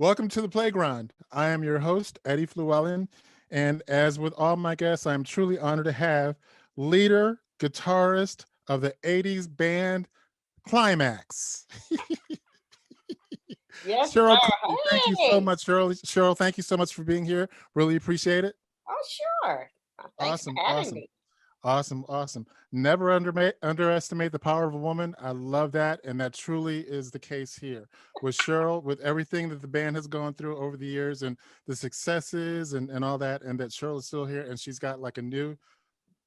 Welcome to the playground. I am your host, Eddie Fluellen, and as with all my guests, I am truly honored to have leader, guitarist of the 80s band KLYMAXX. Yes, Cheryl sir. Cooley, thank you so Hey. much, Cheryl. Cheryl, thank you so much for being here. Really appreciate it. Oh, sure. Thanks for Awesome, having awesome. me. Awesome, awesome. Never underestimate the power of a woman. I love that. And that truly is the case here with Cheryl, with everything that the band has gone through over the years and the successes and all that. And that Cheryl is still here and she's got like a new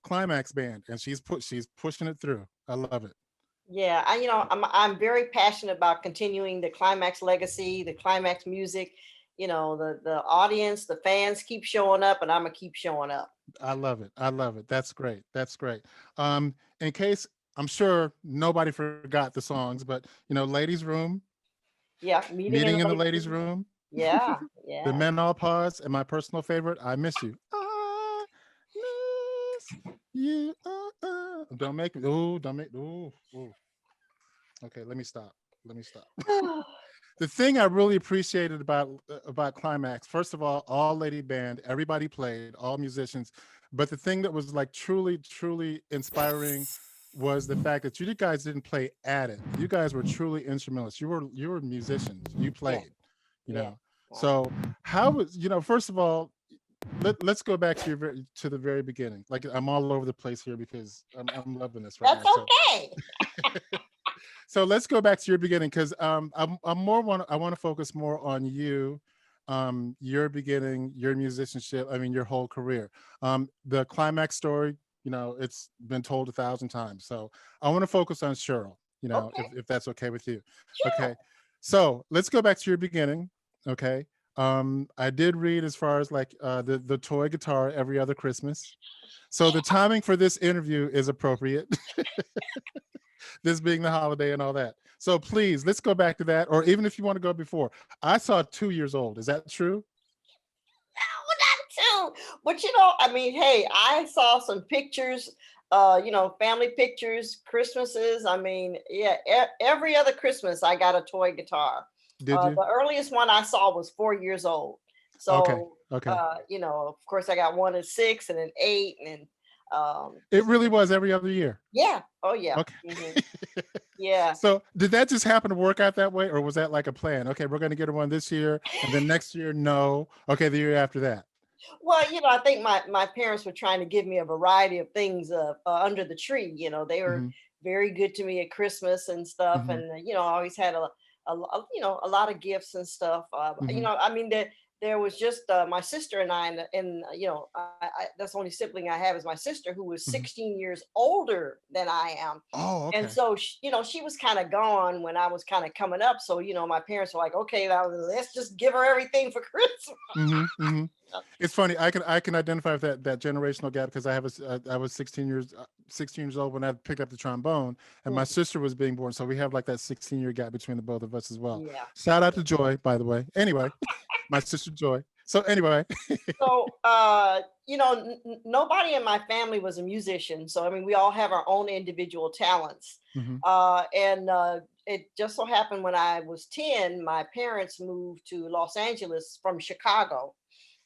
KLYMAXX band and she's pushing it through. I love it. Yeah, I'm very passionate about continuing the Climax legacy, the Climax music. The audience, the fans keep showing up, and I'm gonna keep showing up. I love it. I love it. That's great. That's great. In case I'm sure nobody forgot the songs, but Ladies Room, Yeah, meeting in Meeting the in the ladies' Ladies room. Room, Yeah, The yeah. Men All Pause, and my personal favorite, I Miss You. I miss you. Don't make me. Oh, don't make. Oh, oh. Okay, let me stop. Let me stop. The thing I really appreciated about KLYMAXX, first of all lady band, everybody played, all musicians, but the thing that was like truly, truly inspiring was the fact that you guys didn't play at it. You guys were truly instrumentalists. You were musicians. You Yeah, played, you yeah. know. Wow. So how was first of all, let's go back to to the very beginning. Like I'm all over the place here because I'm loving this right now. That's So okay. so let's go back to your beginning because I want to focus more on you, your beginning, your musicianship. I mean, your whole career. The KLYMAXX story, it's been told 1,000 times. So I want to focus on Cheryl. Okay, If that's okay with you. sure. Okay, so let's go back to your beginning. Okay, I did read as far as like the toy guitar every other Christmas. So the timing for this interview is appropriate. This being the holiday and all that. So please, let's go back to that. Or even if you want to go before, I saw 2 years old. Is that true? No, not too. But I mean, hey, I saw some pictures, family pictures, Christmases. I mean, yeah, every other Christmas I got a toy guitar. Did you? The earliest one I saw was 4 years old. Okay. So, Okay. of course, I got one at 6 and an 8, and It really was every other year. yeah, oh yeah, Okay. yeah. So did that just happen to work out that way, or was that like a plan? Okay, we're going to get one this year, and then next year, no. Okay, the year after that. Well, I think my parents were trying to give me a variety of things under the tree. They were Mm-hmm. very good to me at Christmas and stuff, Mm-hmm. and I always had a lot of gifts and stuff. Mm-hmm. I mean, there was just my sister and I, and that's the only sibling I have is my sister, who was Mm-hmm. 16 years older than I am. Oh, And okay. so, she was kind of gone when I was kind of coming up. So, my parents were like, okay, now let's just give her everything for Christmas. Mm-hmm. Mm-hmm. It's funny. I can identify with that generational gap because I was 16 years old when I picked up the trombone, and my sister was being born. So we have like that 16-year gap between the both of us as well. Yeah. Shout out to Joy, by the way. Anyway, my sister Joy. So anyway, So, nobody in my family was a musician. So, I mean, we all have our own individual talents. hmm And it just so happened when I was 10, my parents moved to Los Angeles from Chicago.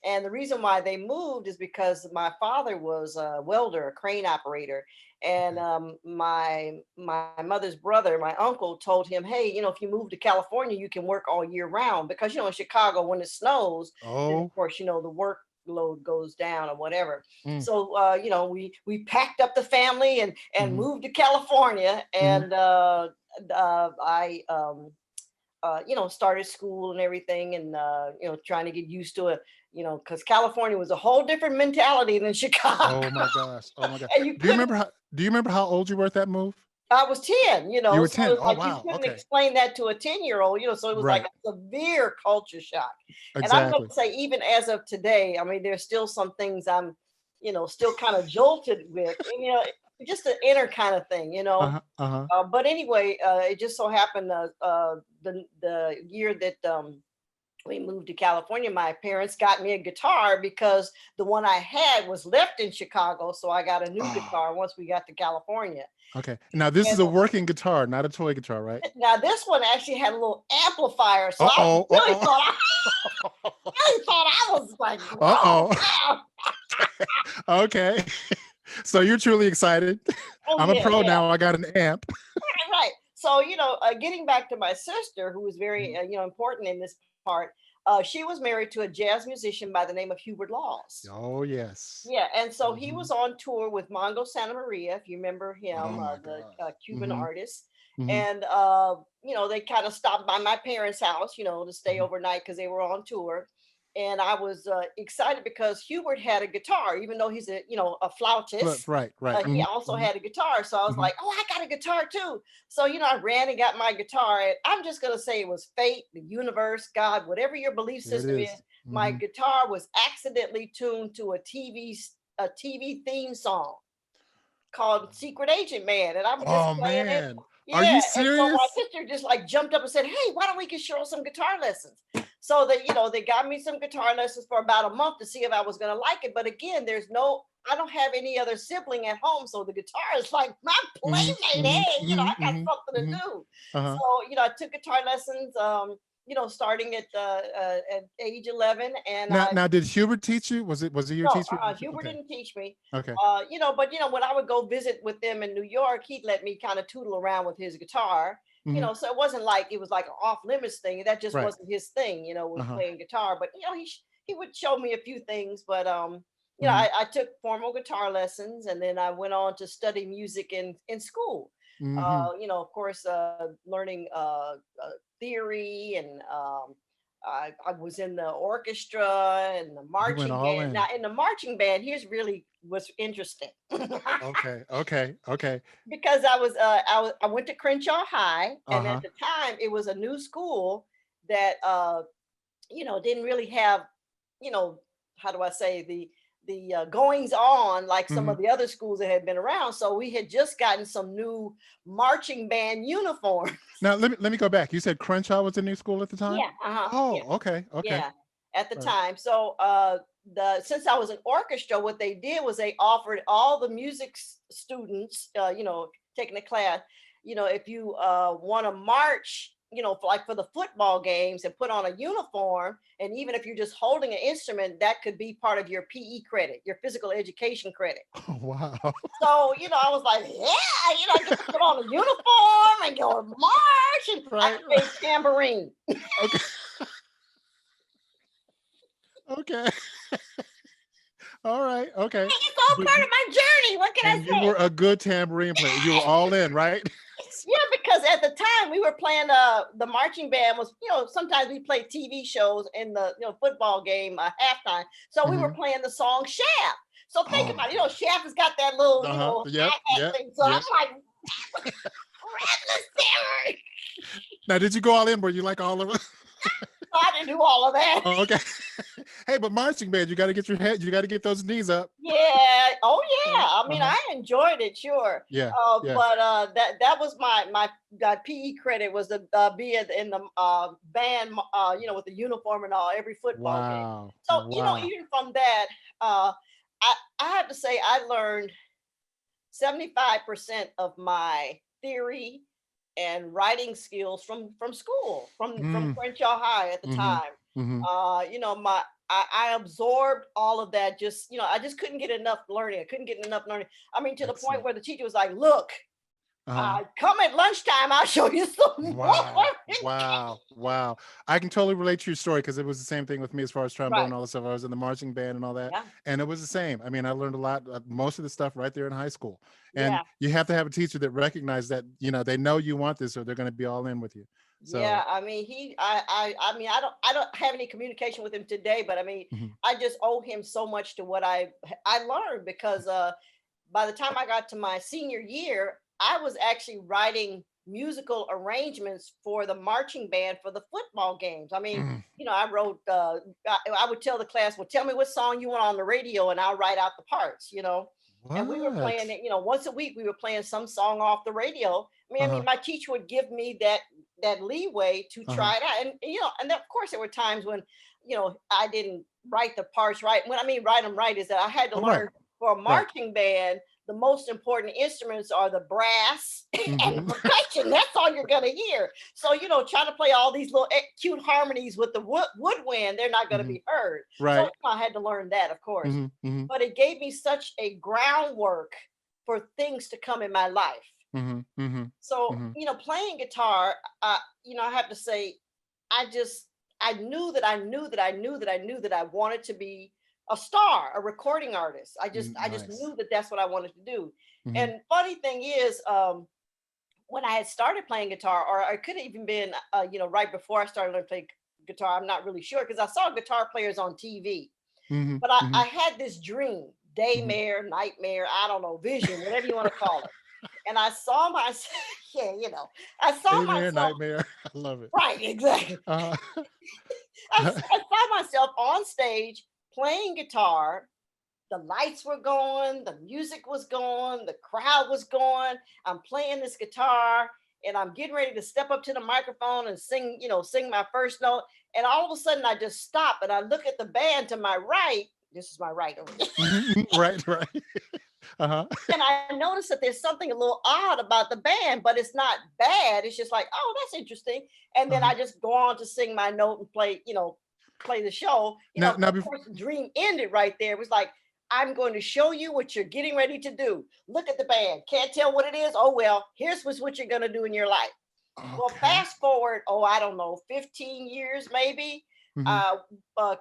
And the reason why they moved is because my father was a welder, a crane operator. And okay. my mother's brother, my uncle, told him, "Hey, if you move to California, you can work all year round because in Chicago when it snows, then of Oh, course the workload goes down or whatever." mm, So we packed up the family and hmm moved to California, hmm and I started school and everything, and trying to get used to it, because California was a whole different mentality than Chicago. oh my gosh, oh my god. And you Do you couldn't. remember how? Do you remember how old you were at that move? I was 10, You were so 10. it's Oh like you wow. couldn't Okay. explain that to a 10-year-old, so it was like Right. a severe culture shock. And I'm going Exactly. to say, even as of today, I mean, there's still some things I'm, still kind of jolted with, and, just an inner kind of thing, Uh-huh. Uh-huh. But anyway, it just so happened the year that we moved to California, my parents got me a guitar because the one I had was left in Chicago. So I got a new Oh, guitar once we got to California. okay. Now this And is a working guitar, not a toy guitar, right? now this one actually had a little amplifier. So I Uh-oh, really uh-oh. thought really thought I was like, whoa, Uh-oh. wow. Okay. So you're truly excited. Oh I'm a yeah, pro yeah. now. I got an amp. Right. So, getting back to my sister, who was very, Mhm. important in this part, she was married to a jazz musician by the name of Hubert Laws. Oh, yes. Yeah, and so he Mhm. was on tour with Mongo Santa Maria, if you remember him, Oh my the gosh. Cuban Mhm. artist. Mhm. And they kind of stopped by my parents' house, to stay Mhm. overnight because they were on tour. And I was excited because Hubert had a guitar, even though he's a flautist. Right, right. He Mhm. also Mhm. had a guitar, so I was Mhm. like, "Oh, I got a guitar too." So I ran and got my guitar. And I'm just gonna say it was fate, the universe, God, whatever your belief There it system is. is. My Mhm. guitar was accidentally tuned to a TV theme song called Secret Agent Man, and I'm just Oh playing it. man. Are Yeah, you and so my serious? sister just like jumped up and said, "Hey, why don't we get Cheryl some guitar lessons?" So they got me some guitar lessons for about a month to see if I was gonna like it. But again, I don't have any other sibling at home, so the guitar is like my Mhm. playmate. Mhm. Hey, I Mhm. got Mhm. something to Mhm. do. Uh-huh. So I took guitar lessons. Starting at age 11, and Now did Hubert teach you? Was he your no, teacher? Hubert Okay. didn't teach me. Okay. But when I would go visit with them in New York, he'd let me kind of tootle around with his guitar. Mhm. So it wasn't like it was like an off limits thing. That just Right. wasn't his thing. Was Uh-huh. playing guitar. But he would show me a few things. But Mhm. I took formal guitar lessons, and then I went on to study music in school. Mhm. Of course, learning theory and I was in the orchestra and the You went marching all band. Now, in. in the marching band, here's really what's interesting Okay. Okay. Okay. because I went to Crenshaw High, and at Uh-huh. the time it was a new school that didn't really have, you know, how do I say, the goings on like some Mhm. of the other schools that had been around. So we had just gotten some new marching band uniform. Now let me go back. You said Crenshaw was a new school at the time? Yeah, uh-huh. Oh, Yeah. okay. Okay. Yeah, at the All right. time. So the since I was in orchestra, what they did was they offered all the music students, taking a class, if you want to march, for the football games and put on a uniform, and even if you're just holding an instrument, that could be part of your PE credit, your physical education credit. Oh, wow. So, I was like, yeah, I get to put on a uniform and go march, and I Right, could right. play tambourine. Okay. Okay. All right. Okay. It's all But part you of my journey. What can I and you say? were a good tambourine player. You were all in, right? Yeah, because at the time we were playing the marching band was, sometimes we played TV shows in the football game halftime. So we were Mhm. playing the song Shaft. So think Oh my about it, gosh. Shaft has got that little, Uh-huh. Yep, hi-hat yep, thing. So I'm yep. like, Redless Terror. Now, did you go all in? Were you like all of it? So I didn't do all of that. Oh, okay. Hey, but marching band, you got to get your head, you got to get those knees up. Yeah. Oh yeah. Right. I mean, Uh-huh. I enjoyed it, sure. Yeah. Yeah. But that was my PE credit was to be in the band, with the uniform and all every football game. Wow. So Wow. even from that, uh, I have to say I learned 75% of my theory and writing skills from school, from Mm. Crenshaw High at the Mhm. time. Mhm. My I absorbed all of that. Just I just couldn't get enough learning. I couldn't get enough learning. I mean, to the point Excellent. where the teacher was like, "Look, Uh-huh. come at lunchtime. I'll show you some more." Wow. Wow. Wow. I can totally relate to your story because it was the same thing with me as far as trombone Right. and all this stuff. I was in the marching band and all that. Yeah. And it was the same. I mean, I learned a lot, most of the stuff right there in high school. And Yeah. you have to have a teacher that recognizes that, they know you want this or they're going to be all in with you. So, Yeah, I mean, I mean, I don't have any communication with him today, but I mean, mhm. I just owe him so much to what I learned because by the time I got to my senior year, I was actually writing musical arrangements for the marching band for the football games. I mean, Mm, I wrote. I would tell the class, "Well, tell me what song you want on the radio, and I'll write out the parts." And we were playing what? it. Once a week we were playing some song off the radio. I mean, Uh-huh. my teacher would give me that that leeway to Uh-huh. try it out. And and of course there were times when, I didn't write the parts right. When I mean write them right is that I had to Oh, right. learn for a Right. marching band, the most important instruments are the brass and the Hmm. percussion. That's all you're gonna hear. So, trying to play all these little cute harmonies with the woodwind, they're not gonna Hmm. be heard. So Right. I had to learn that, of course. Hmm. Hmm. But it gave me such a groundwork for things to come in my life. Hmm. Hmm. So, Hmm. playing guitar, I have to say, I just, I knew that I knew that I knew that I knew that I wanted to be a star, a recording artist. I just Nice. knew that that's what I wanted to do. Hmm. And funny thing is, when I had started playing guitar, or it could have even been, right before I started learning to play guitar, I'm not really sure because I saw guitar players on TV. Hmm. But I Hmm. had this dream, Hmm. daymare, nightmare, I don't know, vision, whatever you want to call it. And I saw myself, yeah, I saw Daymare, myself, nightmare. I love it. right, exactly. Uh, I saw myself on stage playing guitar. The lights were going, the music was going, the crowd was going. I'm playing this guitar and I'm getting ready to step up to the microphone and sing, sing my first note. And all of a sudden I just stop and I look at the band to my right. This is my right over here. mhm, right, right. Uh-huh. And I noticed that there's something a little odd about the band, but it's not bad. It's just like, oh, that's interesting. And then Uh-huh. I just go on to sing my note and play, play the show. Now, Of course, the dream ended right there. It was like, I'm going to show you what you're getting ready to do. Look at the band. Can't tell what it is. Oh, well, here's what you're going to do in your life. Well, okay. fast forward, oh, I don't know, 15 years maybe. Hmm. Uh,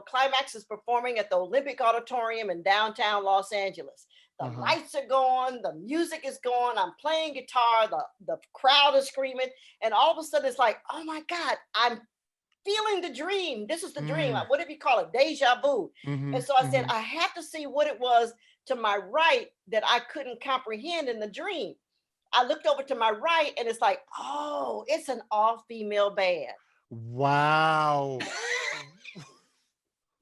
Climax is performing at the Olympic Auditorium in downtown Los Angeles. The Uh-huh. lights are going, the music is going, I'm playing guitar, the crowd is screaming, and all of a sudden it's like, oh my God, I'm feeling the dream. This is the dream. Mm. Whatever you call it, deja vu. Hmm. And so I said, Hmm. I have to see what it was to my right that I couldn't comprehend in the dream. I looked over to my right and it's like, oh, it's an all female band. Wow.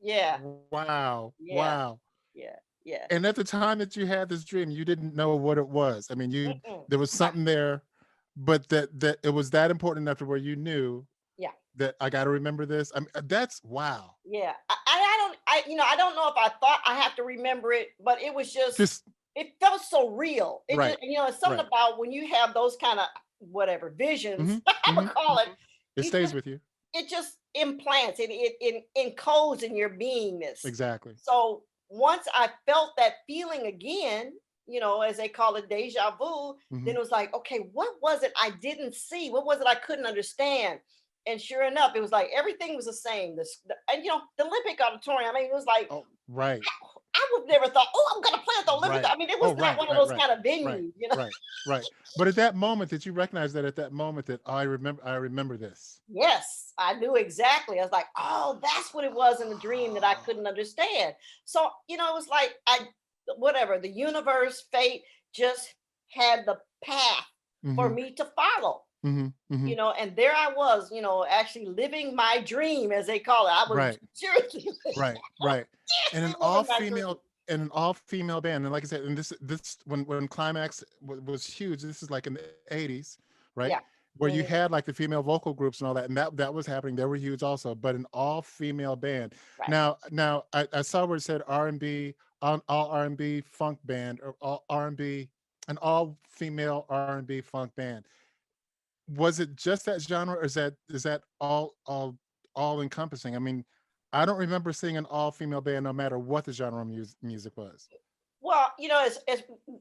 Yeah, Wow. yeah, Wow. yeah, yeah. And at the time that you had this dream, you didn't know what it was. I mean, Mm-mm. there was I- something there, but that it was that important enough to where you knew yeah, that I got to remember this. I mean, that's wow. yeah. I don't know if I thought I have to remember it, but it was just, Just it felt so real. It right, just, it's something right. about when you have those kind of whatever Hmm. visions, I Hmm. would call it, It you stays just, with you. it just implants it encodes in your beingness. Exactly. So once I felt that feeling again, as they call it, deja vu, Hmm. then it was like, okay, what was it I didn't see? What was it I couldn't understand? And sure enough, it was like everything was the same. And the Olympic Auditorium. I mean, it was like Oh, right. I would never thought, oh, I'm gonna play at the Olympic. Right. I mean, it Oh, was not right, one of right, those right, kind of right, venues. right, right. But at that moment, did you recognize that at that moment that oh, I remember this? Yes, I knew exactly. I was like, oh, that's what it was in the dream that I couldn't understand. So, it was like whatever, the universe, fate just had the path for Mm-hmm. me to follow, Mm-hmm. Mm-hmm. and there I was, actually living my dream, as they call it. I was Right. seriously, Right. Right. And seriously living my dream. an all female band, and like I said, and this when Climax was huge. This is like in the '80s, right? Yeah. Where you Mhm. had like the female vocal groups and all that, and that was happening. They were huge also, but an all female band. Right. Now I saw where it said R&B, all R&B funk band, or all R&B, an all female R&B funk band. Was it just that genre, or is that all encompassing? I mean, I don't remember seeing an all female band, no matter what the genre of music was. Well, as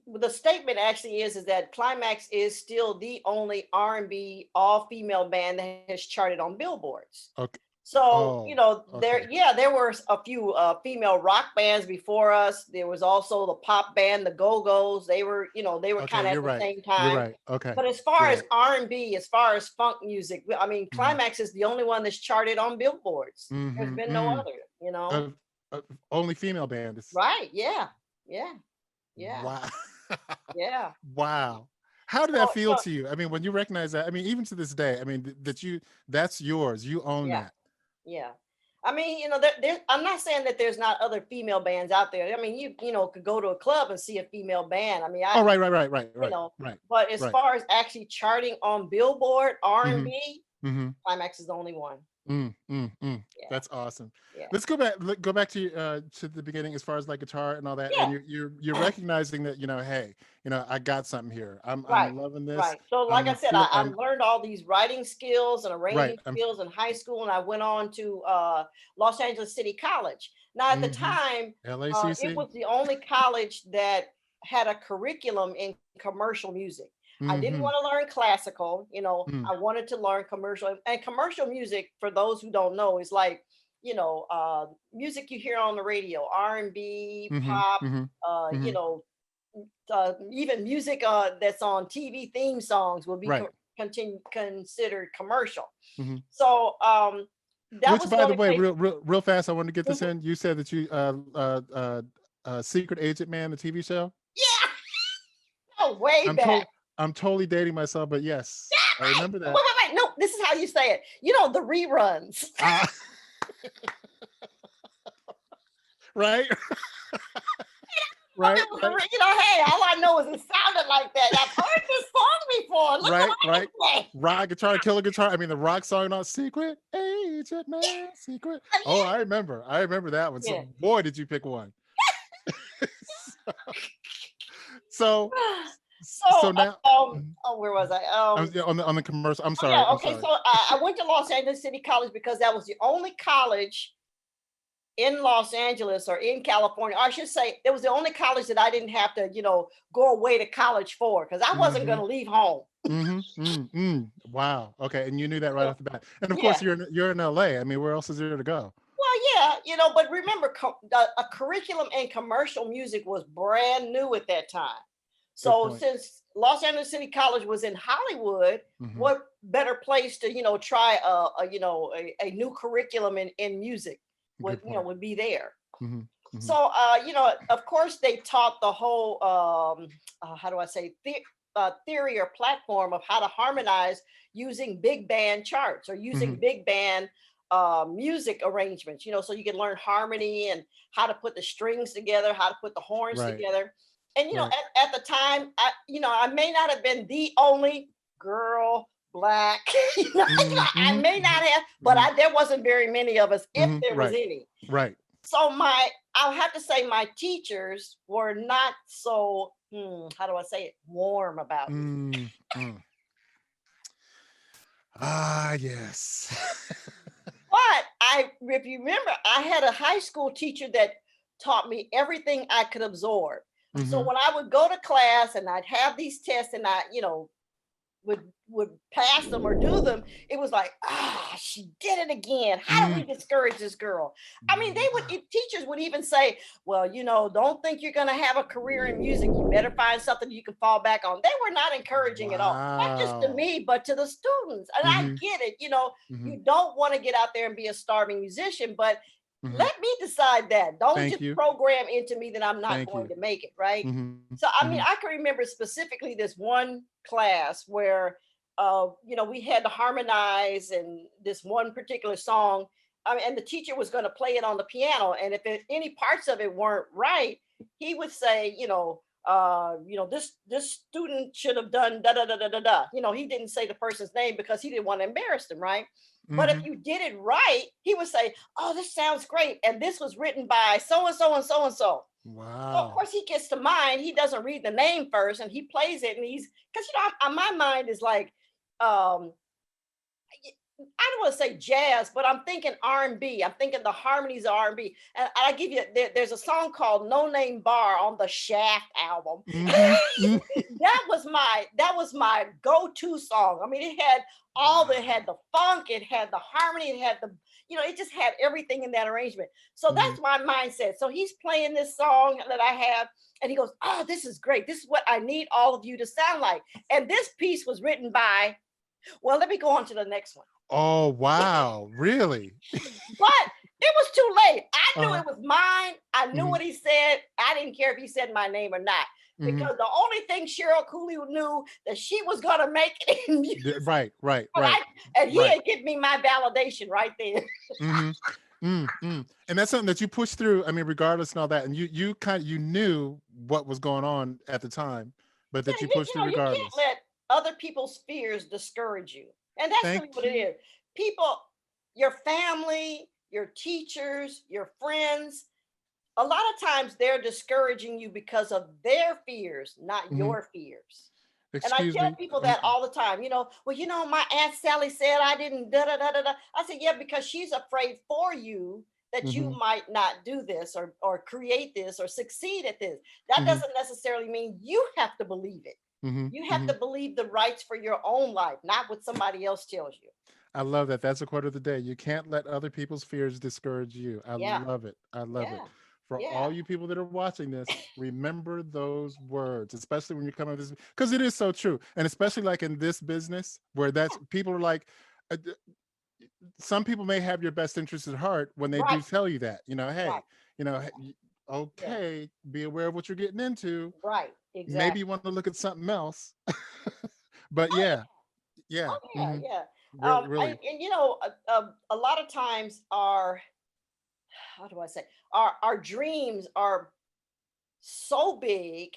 the statement actually is that Climax is still the only R&B all female band that has charted on billboards. Okay. So, Oh, okay. there were a few female rock bands before us. There was also the pop band, the Go-Go's. They were Okay, kind of you're at the right. same You're time. right. Okay. But as far You're as right. R&B, as far as funk music, I mean, Mhm. Climax is the only one that's charted on billboards. There's Mhm. been no Mm. other. Uh, only female band is Right. Yeah. Yeah. Yeah. wow. Yeah. Wow. How did So, that feel to you? I mean, when you recognize that, I mean, even to this day, I mean, that's yours. You own yeah. that. Yeah. I mean, I'm not saying that there's not other female bands out there. I mean, you could go to a club and see a female band. I mean, Oh, right, right, right, right, you right, know, right, but as right. far as actually charting on Billboard Mm-hmm. R&B, Mm-hmm. Climax is the only one. That's awesome. Yeah, Let's go back to the beginning as far as like guitar and all that. And yeah, you're recognizing that, hey, I got something here. I'm right, loving this. right. So, like I said, I I'm learned all these writing skills and right. arranging I'm skills in high school, and I went on to Los Angeles City College. Now, at the mm-hmm. time, it LACC. was the only college that had a curriculum in commercial music. I didn't Mm-hmm. want to learn classical. Mm. I wanted to learn commercial, and commercial music, for those who don't know, is like music you hear on the radio, R&B, Mm-hmm. pop, Mm-hmm. uh, Mm-hmm. you know, even music that's on TV theme songs will be Right. considered commercial. Mm-hmm. So that Which, was by the the only way, place. real fast, I wanted to get this Mhm. in. You said that you Secret Agent Man, the TV show. Yeah, no, way I'm back. told I'm totally dating myself, but yes, I Right. remember Wait, that. wait, wait. No, this is how you say it. The reruns. Ah, right, Thought right, it was right, hey, all I know is it sounded like that. I've heard this song before. Look what right, I can right. play. Rock guitar, killer guitar. I mean, the rock song, not Secret Agent Man, Secret. Oh, I remember. I remember that one. So, Yeah. boy, did you pick one. So, so So, now, Mhm. where was I? Yeah, on the commercial. I'm Oh sorry. yeah, I'm okay. sorry. So I went to Los Angeles City College because that was the only college in Los Angeles or in California. Or I should say, it was the only college that I didn't have to, go away to college for, because I wasn't going Mm-hmm. to leave home. Wow. Okay, and you knew that right So, off the bat. And of course, yeah. you're in LA. I mean, where else is there to go? Well, yeah, but remember, a curriculum in commercial music was brand new at that time. Good So point. since Los Angeles City College was in Hollywood, Mm-hmm. what better place to try a new curriculum in music Good point. would be there. Mm-hmm. Mm-hmm. So of course they taught the whole how do I say theory or platform of how to harmonize using big band charts or using Mm-hmm. big band music arrangements, so you can learn harmony and how to put the strings together, how to put the horns Right. together. And Right. at the time, I may not have been the only girl, black. I Mm-hmm. may not have, but Mm-hmm. there wasn't very many of us, if Mm-hmm. there was Right. any. Right. So I'll have to say my teachers were not so, how do I say it, warm about me. Mm-hmm. Ah, yes. But if you remember, I had a high school teacher that taught me everything I could absorb. So Mm-hmm. when I would go to class and I'd have these tests and I, would pass them or do them, it was like, she did it again. How do we discourage this girl? I mean, teachers would even say, well, don't think you're going to have a career in music. You better find something you can fall back on. They were not encouraging at all, not just to Wow. me, but to the students. And I Mm-hmm. get it. Mm-hmm. You don't want to get out there and be a starving musician, but Mm-hmm. let me decide that. Don't Thank just you. program into me that I'm not Thank going you. to make it, right? Mm-hmm. So, I mean, Mm-hmm. I can remember specifically this one class where, we had to harmonize and this one particular song. I mean, and the teacher was going to play it on the piano, and if any parts of it weren't right, he would say, this student should have done da da da da da da. He didn't say the person's name because he didn't want to embarrass them, right? But if Mm-hmm. you did it right, he would say, "Oh, this sounds great," and this was written by so and so and so and so. So of Wow. course he gets to mine. He doesn't read the name first, and he plays it, and he's because my mind is like, um, I don't want to say jazz, but I'm thinking R&B. I'm thinking the harmonies of R&B. And I give you there's a song called No Name Bar on the Shaft album. Mm-hmm. Mm-hmm. That was my go-to song. I mean, it had it had Wow. the funk, it had the harmony, it had it just had everything in that arrangement. So Mm-hmm. that's my mindset. So he's playing this song that I have, and he goes, "Oh, this is great. This is what I need all of you to sound like." And this piece was written by, well, let me go on to the next one. Oh, wow. Really? But it was too late. I knew Uh-huh. it was mine. I knew Mm-hmm. what he said. I didn't care if he said my name or not. Mm-hmm. Because the only thing Cheryl Cooley knew that she was gonna make it in music. Right, right, But right, and he right. had given me my validation right there. Mm-hmm. And that's something that you push through. I mean, regardless and all that, and you knew what was going on at the time, but Yeah, that you pushed through you can't regardless. let other people's fears discourage you. And that's Thank really what it you. is. People, your family, your teachers, your friends, a lot of times they're discouraging you because of their fears, not Mhm. your fears. And I Excuse tell me. people that all the time, well, my Aunt Sally said I didn't da da da da da. I said, yeah, because she's afraid for you that you Mhm, might not do this or create this or succeed at this. That mhm, doesn't necessarily mean you have to believe it. mhm, You have to mhm. believe the rights for your own life, not what somebody else tells you. I love that. That's a quote of the day. You can't let other people's fears discourage you. I Yeah, love it. I love it. yeah, For yeah. all you people that are watching this, remember those words, especially when you're coming to this, because it is so true. And especially like in this business where that's people are like, uh, d- some people may have your best interest at heart when they do Right, tell you that, hey, right. Yeah, okay, be aware of what you're getting into. right. Maybe you Exactly. want to look at something else. But Oh yeah, yeah. Oh yeah, yeah. Really, really. And a lot of times our how do I say our dreams are so big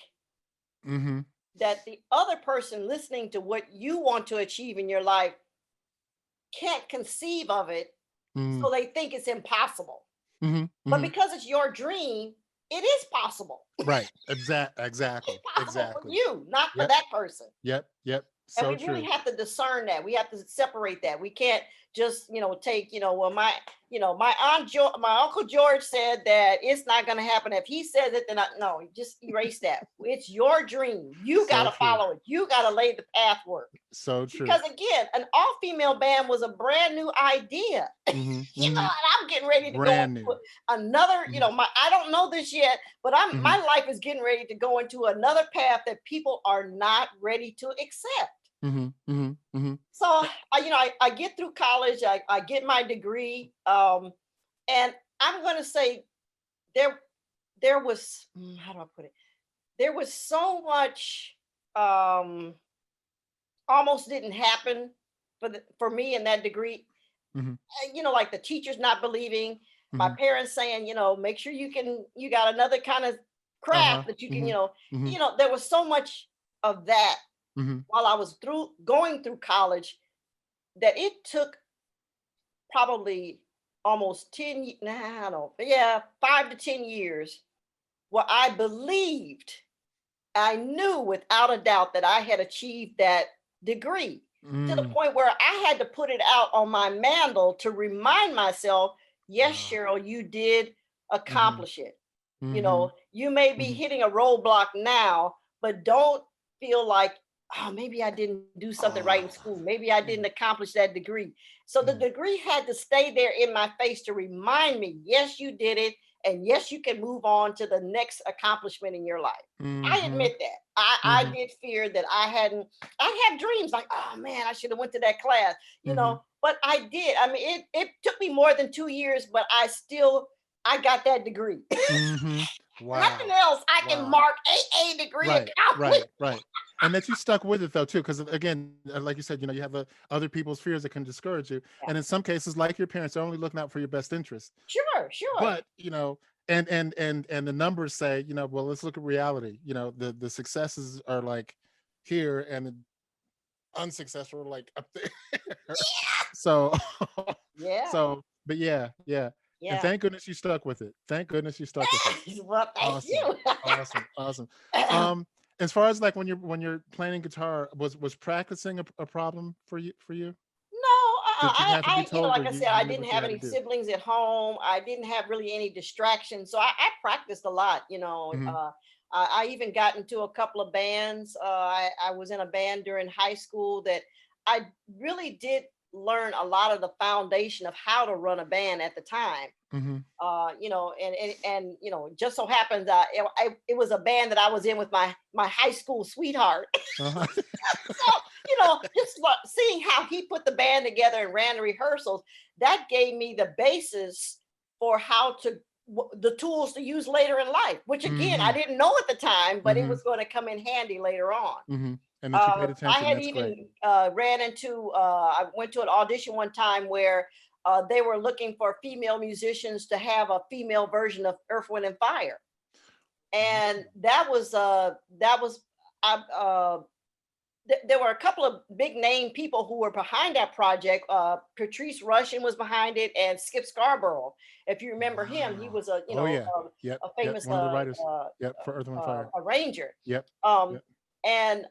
Mm-hmm. that the other person listening to what you want to achieve in your life can't conceive of it, Mm-hmm. so they think it's impossible. Mm-hmm. But Mm-hmm. because it's your dream, it is possible. Right. It's Exactly. possible for Exactly. you, not for Yep. that person. Yep. Yep. And So we really true. have to discern that. We have to separate that. We can't just take well my uncle George said that it's not going to happen. If he says it, then no, just erase that. It's your dream. You got So to true. follow it. You got to lay the path work. So true. Because again, an all-female band was a brand new idea. Mm-hmm. And Mm-hmm. I'm getting ready to go Brand into new. another, Mm-hmm. I don't know this yet, but Mm-hmm. my life is getting ready to go into another path that people are not ready to accept. Mm-hmm. Mm-hmm. Mm-hmm. So I get through college, I get my degree, and I'm going to say there there was how do I put it? There was so much um, almost didn't happen for me in that degree. Mm-hmm. Like the teachers not believing, my Mm-hmm. parents saying, make sure you got another kind of Uh-huh. craft that you can, Mm-hmm. Mm-hmm. there was so much of that Mm-hmm. while I was going through college that it took probably almost 10 nah, I don't know, yeah, 5 to 10 years where I believed, I knew without a doubt that I had achieved that degree, to the Mm. point where I had to put it out on my mantle to remind myself, yes, Wow. Cheryl, you did Mm-hmm. accomplish it. Mm-hmm. You may be Mm-hmm. hitting a roadblock now, but don't feel like, oh, maybe I didn't do something right in Oh. school. Maybe I didn't Mm, accomplish that degree. So the mm, degree had to stay there in my face to remind me, yes, you did it. And yes, you can move on to the next accomplishment in your life. I mm-hmm. admit that. I Mm-hmm. did fear that I had dreams like, oh man, I should have went to that class, Mm-hmm. but I did. I mean, it took me more than 2 years, but I got that degree. Mm-hmm. Nothing Wow. else I can Wow. mark a degree Right, accomplished. right, right. And that you stuck with it though too, because again, like you said, you have other people's fears that can discourage you, and Yeah, in some cases, like your parents, they're only looking out for your best interest. sure, sure. But and the numbers say, well, let's look at reality. The successes are like here, and the unsuccessful are like up there. So, Yeah, but yeah, yeah. And yeah. thank goodness you stuck with it. Thank goodness you stuck with it. Well, thank Awesome. you. Awesome. Awesome. No, As far as like when you're playing guitar, was practicing a problem for you? Did you have to be told, or like I you said, you I knew didn't what you have had to any do? siblings at home. I didn't have really any distractions, so I practiced a lot. Hmm. I even got into a couple of bands. I was in a band during high school that I really did learn a lot of the foundation of how to run a band at the time. Hmm. Just so happens it was a band that I was in with my high school sweetheart. Uh-huh. So, just seeing how he put the band together and ran the rehearsals, that gave me the basis for how to the tools to use later in life, which again I Hmm. didn't know at the time, but it Hmm. was going to come in handy later on. Hmm. And that you paid I attention. had That's great. even ran into I went to an audition one time where they were looking for female musicians to have a female version of Earth, Wind and Fire. And that was there were a couple of big name people who were behind that project. Patrice Rushen was behind it, and Skip Scarborough. If you remember him, he was a Yep. a famous One of the writers. Yep. For Earth, Wind and Fire. arranger. Yep. And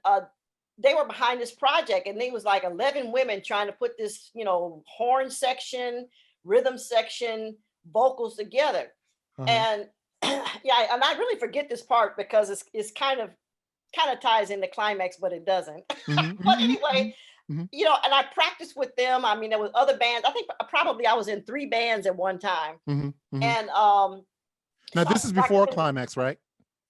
they were behind this project, and there was like 11 women trying to put this, horn section, rhythm section, vocals together. And yeah, and I really forget this part because it's kind of ties into Climax, but it doesn't. But anyway, and I practiced with them. I mean, there was other bands. I think probably I was in 3 bands at one time. And now this is before Climax, right?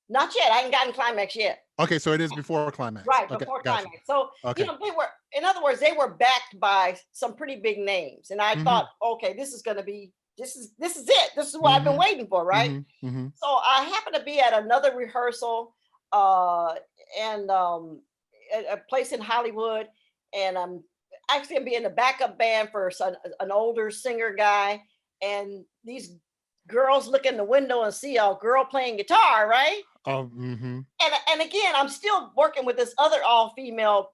Not yet. I hadn't gotten Climax yet. Okay, so it is before Climax. Right, okay, before gotcha. Climax. So they were, in other words, they were backed by some pretty big names. And I thought, okay, this is gonna be this is it. This is what I've been waiting for, right? So I happened to be at another rehearsal and a place in Hollywood, and I'm actually gonna be in the backup band for an older singer guy, and these girls look in the window and see a girl playing guitar, right? And again, I'm still working with this other all-female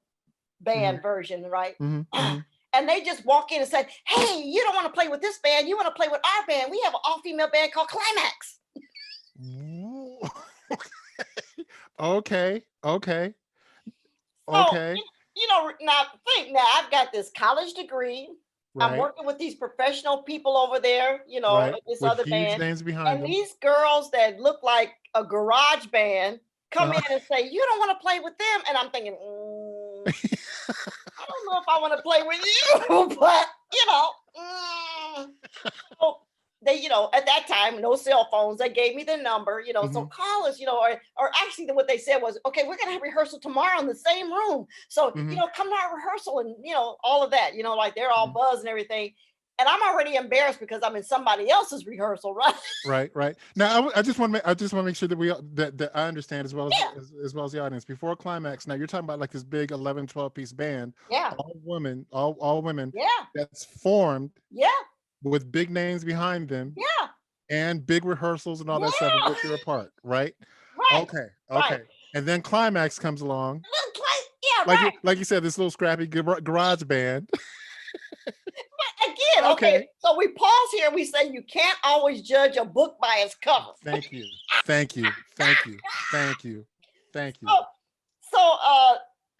band version, right? And they just walk in and say, "Hey, you don't want to play with this band, you want to play with our band. We have an all-female band called Climax." Okay. So, now I've got this college degree. Right. I'm working with these professional people over there, this with other huge band. names behind And them. these girls that look like a garage band come in and say, "You don't want to play with them." And I'm thinking, I don't know if I want to play with you, but so they, at that time, no cell phones. They gave me the number, so call us, or actually what they said was, "Okay, we're gonna have rehearsal tomorrow in the same room. So, come to our rehearsal," and all of that, like they're all buzzed and everything. And I'm already embarrassed because I'm in somebody else's rehearsal, right? Right. Now, I just want to make sure that that I understand as well as well as the audience. Before Climax, now you're talking about like this big 11, 12 piece band. Yeah. All women. Yeah. That's formed. Yeah. With big names behind them. Yeah. And big rehearsals and all that stuff in which you're a part, right? Right. Okay. Right. And then Climax comes along. Right. Like you said, this little scrappy garage band. But again, okay. So we pause here and we say you can't always judge a book by its cover. Thank you. So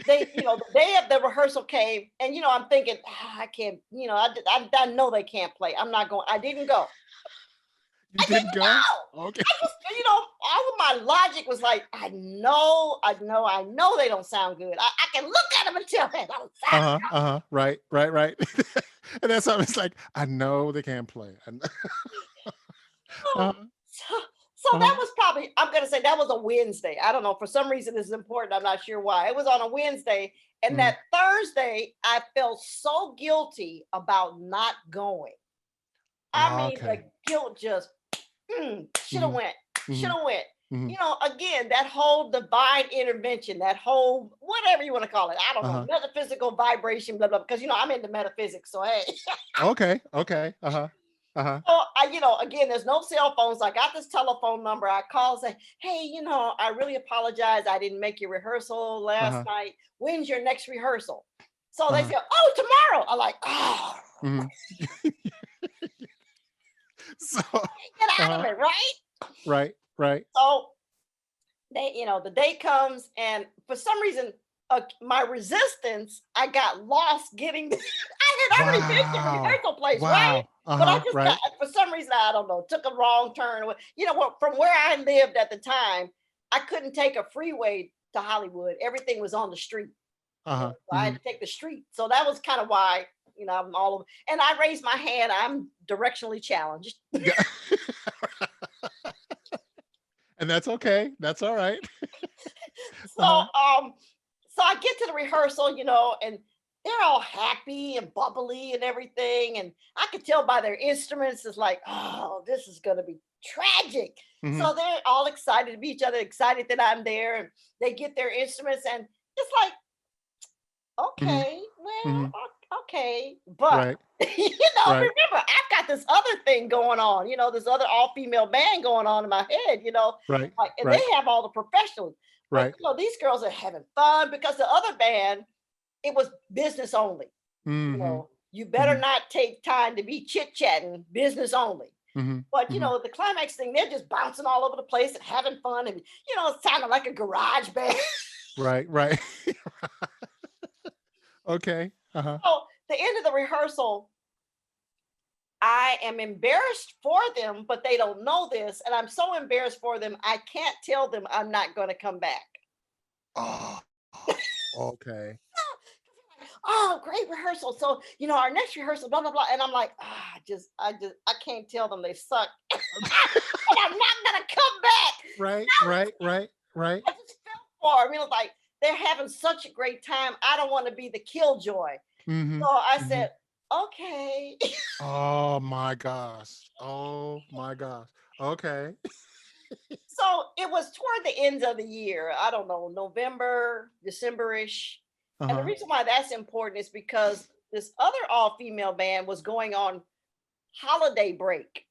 they, the day of the rehearsal came, and I'm thinking, I can't, I know they can't play. I'm not going. I didn't go. You didn't go? Okay. I just, all of my logic was like, I know they don't sound good. I can look at them and tell they don't sound good. Right. And that's how it's like, I know they can't play. So that was probably, I'm going to say that was a Wednesday. I don't know. For some reason, this is important. I'm not sure why. It was on a Wednesday. And that Thursday, I felt so guilty about not going. I mean, the guilt just should have went. Again, that whole divine intervention, that whole, whatever you want to call it. I don't know, metaphysical vibration, blah, blah, because, I'm into metaphysics. So, hey. Okay. So again, there's no cell phones. I got this telephone number. I call and say, "Hey, I really apologize. I didn't make your rehearsal last night. When's your next rehearsal?" So they said, "Oh, tomorrow." I'm like, "Oh." So get out of it, right? Right. So they, the day comes, and for some reason, my resistance, I got lost getting. I had already been to the rehearsal place, right? But I just got, for some reason, I don't know, took a wrong turn. From where I lived at the time, I couldn't take a freeway to Hollywood. Everything was on the street. So I had to take the street. So that was kind of why, I'm all over. And I raised my hand. I'm directionally challenged. And that's okay. That's all right. So I get to the rehearsal, and they're all happy and bubbly and everything. And I could tell by their instruments, it's like, oh, this is going to be tragic. So they're all excited to be each other, excited that I'm there. And they get their instruments, and it's like, okay, well, okay, but Right. Right. remember, I've got this other thing going on, this other all-female band going on in my head, Right. like, and they Right. have all the professionals. But Right. these girls are having fun because the other band, it was business only. Mm-hmm. You better Mm-hmm. not take time to be chit-chatting, business only. Mm-hmm. But Mm-hmm. the climax thing, they're just bouncing all over the place and having fun, and it's sounding like a garage band. Right. Right. Okay. Uh-huh. So the end of the rehearsal, I am embarrassed for them, but they don't know this. And I'm so embarrassed for them, I can't tell them I'm not going to come back. Oh, okay. Oh, great rehearsal. So, our next rehearsal, blah, blah, blah. And I'm like, I can't tell them they suck. And I'm not going to come back. Right. Right. Right. Right. I just felt for them. Like they're having such a great time. I don't want to be the killjoy. Mm-hmm. So I Mm-hmm. said, okay. Oh my gosh. Oh my gosh. Okay. So it was toward the ends of the year. I don't know, November, December-ish. And the Uh-huh. reason why that's important is because this other all-female band was going on holiday break.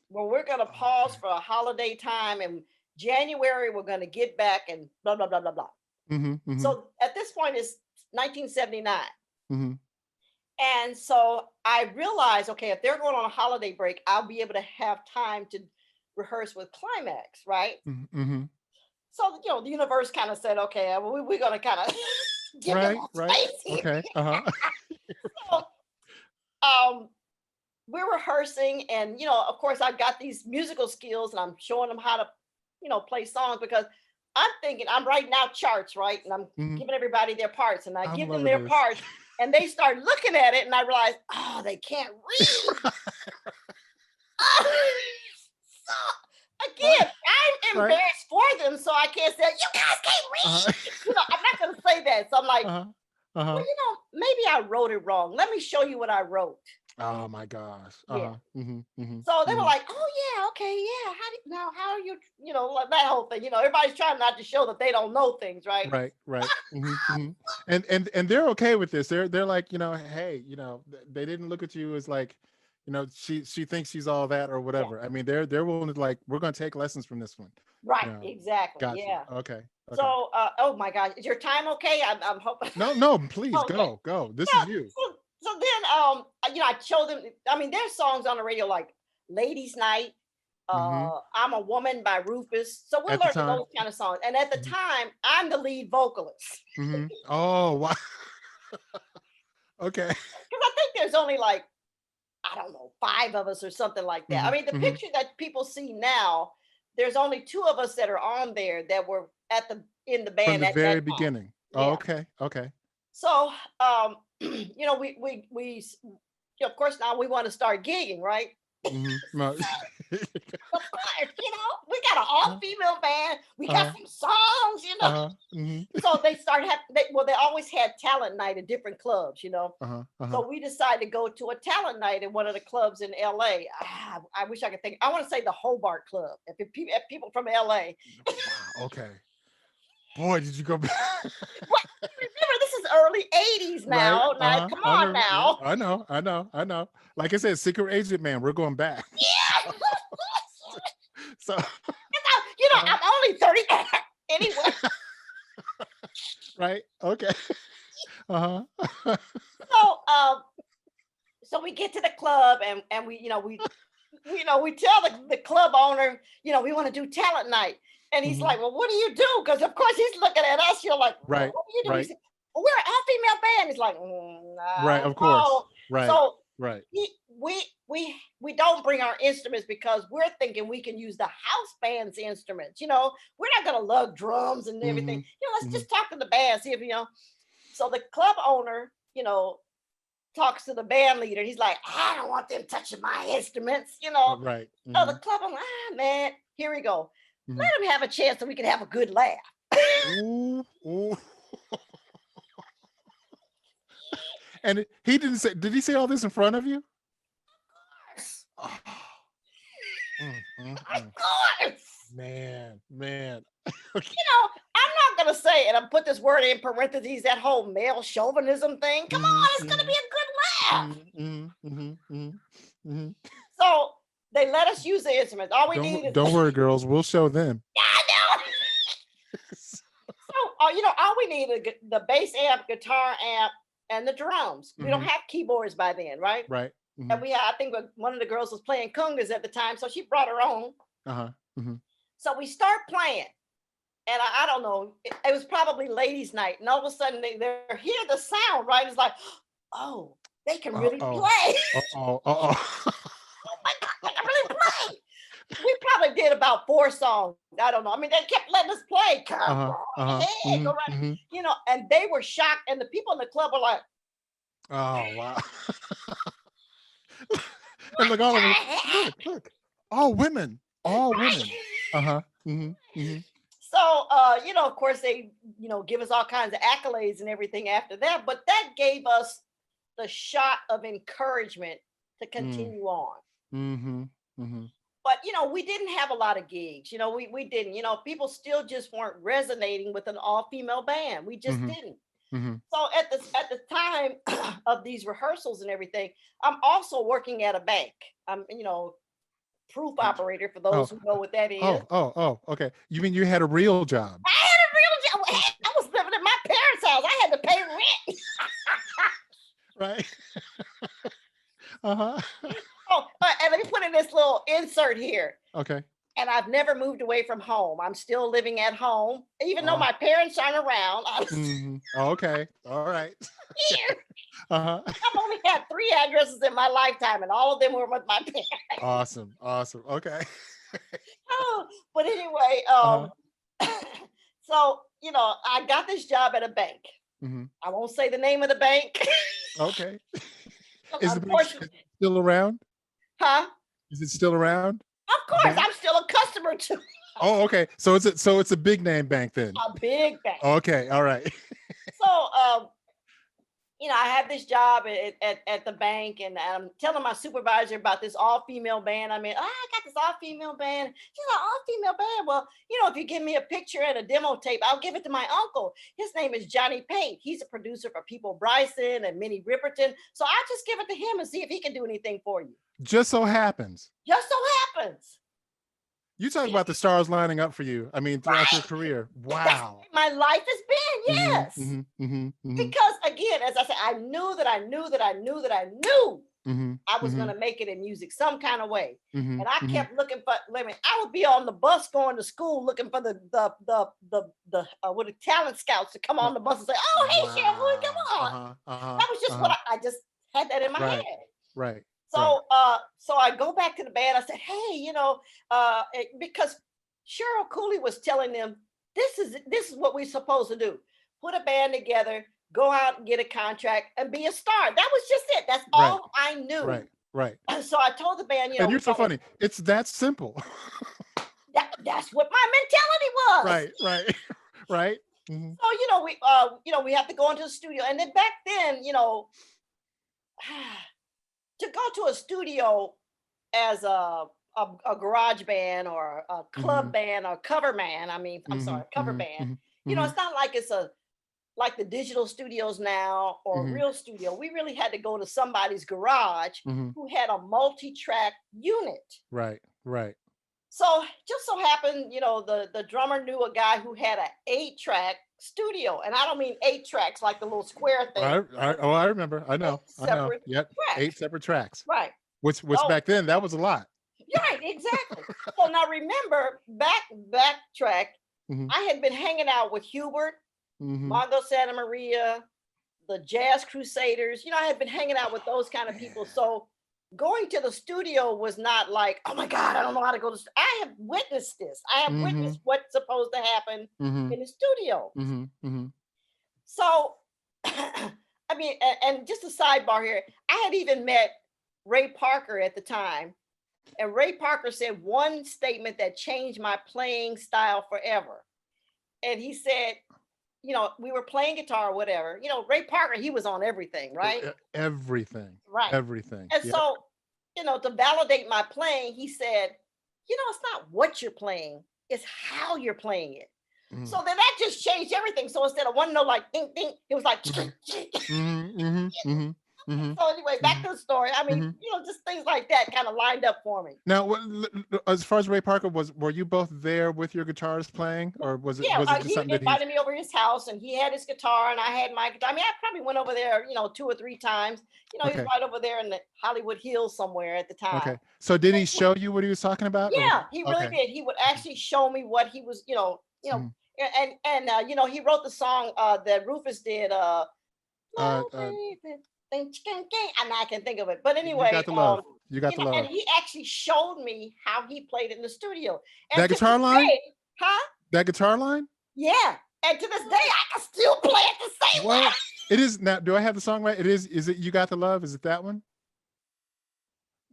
Where we're going to pause Okay. for a holiday time, and January we're going to get back and blah blah blah blah blah. Mm-hmm. Mm-hmm. So at this point it's 1979. Mm-hmm. And so I realized, okay, if they're going on a holiday break, I'll be able to have time to rehearse with Climax, right? Mm-hmm. So, the universe kind of said, okay, we're going to kind of give you a Right. little Right. space here. Okay. Uh-huh. So, um, we're rehearsing, and, of course, I've got these musical skills, and I'm showing them how to, play songs, because I'm thinking I'm writing out charts, right? And I'm Mm-hmm. giving everybody their parts, and I I'm give them loving their this. parts, and they start looking at it, and I realize, oh, they can't read. So again, I'm Right. embarrassed for them, so I can't say, you guys can't Uh-huh. read. I'm not going to say that. So I'm like, Uh-huh. well, Uh-huh. maybe I wrote it wrong. Let me show you what I wrote. Oh my gosh. Yeah. Uh-huh. Mm-hmm. Mm-hmm. So they were Mm-hmm. like, oh yeah, okay, yeah. How are you, like that whole thing. Everybody's trying not to show that they don't know things, right? Right, right. Mm-hmm, mm-hmm. And they're okay with this. They're like, hey, they didn't look at you as like, she thinks she's all that or Yeah. whatever. I mean, they're willing to, like, we're gonna take lessons from this one. Right, exactly. Got you. Yeah. Okay. Okay. So, oh my gosh, is your time okay? I'm hoping. No, no, please Okay. go. This Yeah. is you. So then, I showed them. I mean, there's songs on the radio like "Ladies' Night," Mm-hmm. "I'm a Woman" by Rufus. So we're At the learning time. those kind of songs. And at the Mm-hmm. time, I'm the lead vocalist, Mm-hmm. Oh, wow. Okay. because I think there's only like, I don't know, 5 of us or something like that. I Mm-hmm. mean, the Mm-hmm. picture that people see now, there's only 2 of us that are on there that were in the From band the at that very time. beginning. Oh, Yeah. okay. Okay. So, of course, now we want to start gigging, right? Mm-hmm. No. Of course, we got an all-female band. We got Uh-huh. some songs. Uh-huh. Mm-hmm. So they started they always had talent night at different clubs. Uh-huh. Uh-huh. So we decided to go to a talent night at one of the clubs in LA. I wish I could think. I want to say the Hobart Club. If people from LA. Wow. Okay. Boy, did you go back? Well, remember, this is early 80s Right. now. Now, Uh-huh. come I on remember. Yeah, now. I know. I know. I know. Like I said, secret agent man, we're going back. Yeah. So I'm only 30 anyway. right. Okay. Uh-huh. So so we get to the club, and we tell the club owner, we want to do talent night. And he's Mhm. like, well, what do you do? Because of course he's looking at us. You're like, well, Right. what do you do? He Right. said, well, we're an all-female band. He's like, I Right. don't Of course. know. Right. So Right. we don't bring our instruments because we're thinking we can use the house band's instruments. We're not gonna lug drums and everything. Mm-hmm. Let's just talk to the band, see if. So the club owner, talks to the band leader. He's like, I don't want them touching my instruments. Right. So the Mm-hmm. club owner, man, here we go. Mm-hmm. Let him have a chance so we can have a good laugh. Ooh. Ooh. And he didn't say. Did he say all this in front of you? Oh. Of course. Man. I'm not gonna say, and I put this word in parentheses, that whole male chauvinism thing. Come on, it's gonna be a good have. Mm-hmm. So they let us use the instruments. All we need is Don't worry, girls. We'll show them. I know. So all we need is the bass amp, guitar amp, and the drums. We don't have keyboards by then, right? Right. And we had, I think one of the girls was playing congas at the time, so she brought her own. So we start playing, and I don't know, it was probably ladies' night, and all of a sudden they hear the sound, right? It's like, oh, they can really play. Oh my God, they can really play. We probably did about 4 songs. I don't know. I mean, they kept letting us play. Come on, hey, go right. And they were shocked, and the people in the club were like, oh wow. And look, all of them, look, all women. So, of course, they, give us all kinds of accolades and everything after that. But that gave us the shot of encouragement to continue on. But, we didn't have a lot of gigs. We didn't. People still just weren't resonating with an all-female band. We just didn't. So at the time of these rehearsals and everything, I'm also working at a bank. I'm, proof operator for those who know what that is. Okay. You mean you had a real job? I had a real job. I was living in my parents' house. I had to pay rent. Right. And let me put in this little insert here. Okay. And I've never moved away from home. I'm still living at home, even though my parents aren't around. Okay. All right. Here. I've only had 3 addresses in my lifetime, and all of them were with my parents. Awesome. Okay. But anyway, so I got this job at a bank. I won't say the name of the bank. Okay. Is the bank still around? Huh? Is it still around? Of course, I'm still a customer too. Oh, okay. So it's a big name bank then. A big bank. Okay, all right. So I had this job at the bank, and I'm telling my supervisor about this all-female band. I mean, I got this all-female band. She's an all-female band. Well, if you give me a picture and a demo tape, I'll give it to my uncle. His name is Johnny Pate. He's a producer for People Bryson and Minnie Riperton. So I'll just give it to him and see if he can do anything for you. Just so happens. You talk about the stars lining up for you. I mean, throughout your career. Wow. My life has been, yes. Because again, as I said, I knew that I was going to make it in music some kind of way. And I kept looking for, I would be on the bus going to school looking for the talent scouts to come on the bus and say, oh, hey, Cheryl, come on. That was just what I just had that in my head. Right. So, so I go back to the band. I said, hey, because Cheryl Cooley was telling them, this is what we're supposed to do. Put a band together, go out and get a contract and be a star. That was just it. That's all I knew. Right. So I told the band, and you're so funny. It's that simple. That's what my mentality was. Right. So, we have to go into the studio. And then back then, to go to a studio as a garage band or a club band or cover band, cover band, it's not like it's like the digital studios now or a real studio. We really had to go to somebody's garage who had a multi-track unit. Right. So just so happened, the drummer knew a guy who had an 8-track studio, and I don't mean 8 tracks like the little square thing. I remember. I know. Yep. 8 separate tracks. Right. Which back then that was a lot. Right. Exactly. So now remember, backtrack. I had been hanging out with Hubert, Mongo Santa Maria, the Jazz Crusaders. I had been hanging out with those kind of people. So going to the studio was not like, oh my God, I don't know how to go to. I have witnessed this. I have witnessed what's supposed to happen in the studio. So, I mean, and just a sidebar here, I had even met Ray Parker at the time, and Ray Parker said one statement that changed my playing style forever. And he said, we were playing guitar or whatever. Ray Parker, he was on everything, right? Everything. Right. Everything. And so, to validate my playing, he said, it's not what you're playing, it's how you're playing it. So then that just changed everything. So instead of one note like ding, ding, it was like, Mm-hmm. So anyway, back to the story. I mean, Mm-hmm. just things like that kind of lined up for me. Now, as far as Ray Parker were you both there with your guitars playing, or was it Yeah, just he something that invited me over his house, and he had his guitar, and I had my guitar. I mean, I probably went over there, 2 or 3 times. He's Okay, right over there in the Hollywood Hills somewhere at the time. okay. So did he show you what he was talking about, or Yeah, he really okay? did. He would actually show me what he was, Mhm. he wrote the song that Rufus did. Uh, No, uh, baby, and I can think of it. But you anyway, got the love. You got the and love. he actually showed me how he played it in the studio. And That to this guitar line. day, huh? That guitar line. Yeah. And to this day, I can still play it the same way. What? It is now. Do I have the song right? It is. Is it You Got the Love? Is it that one?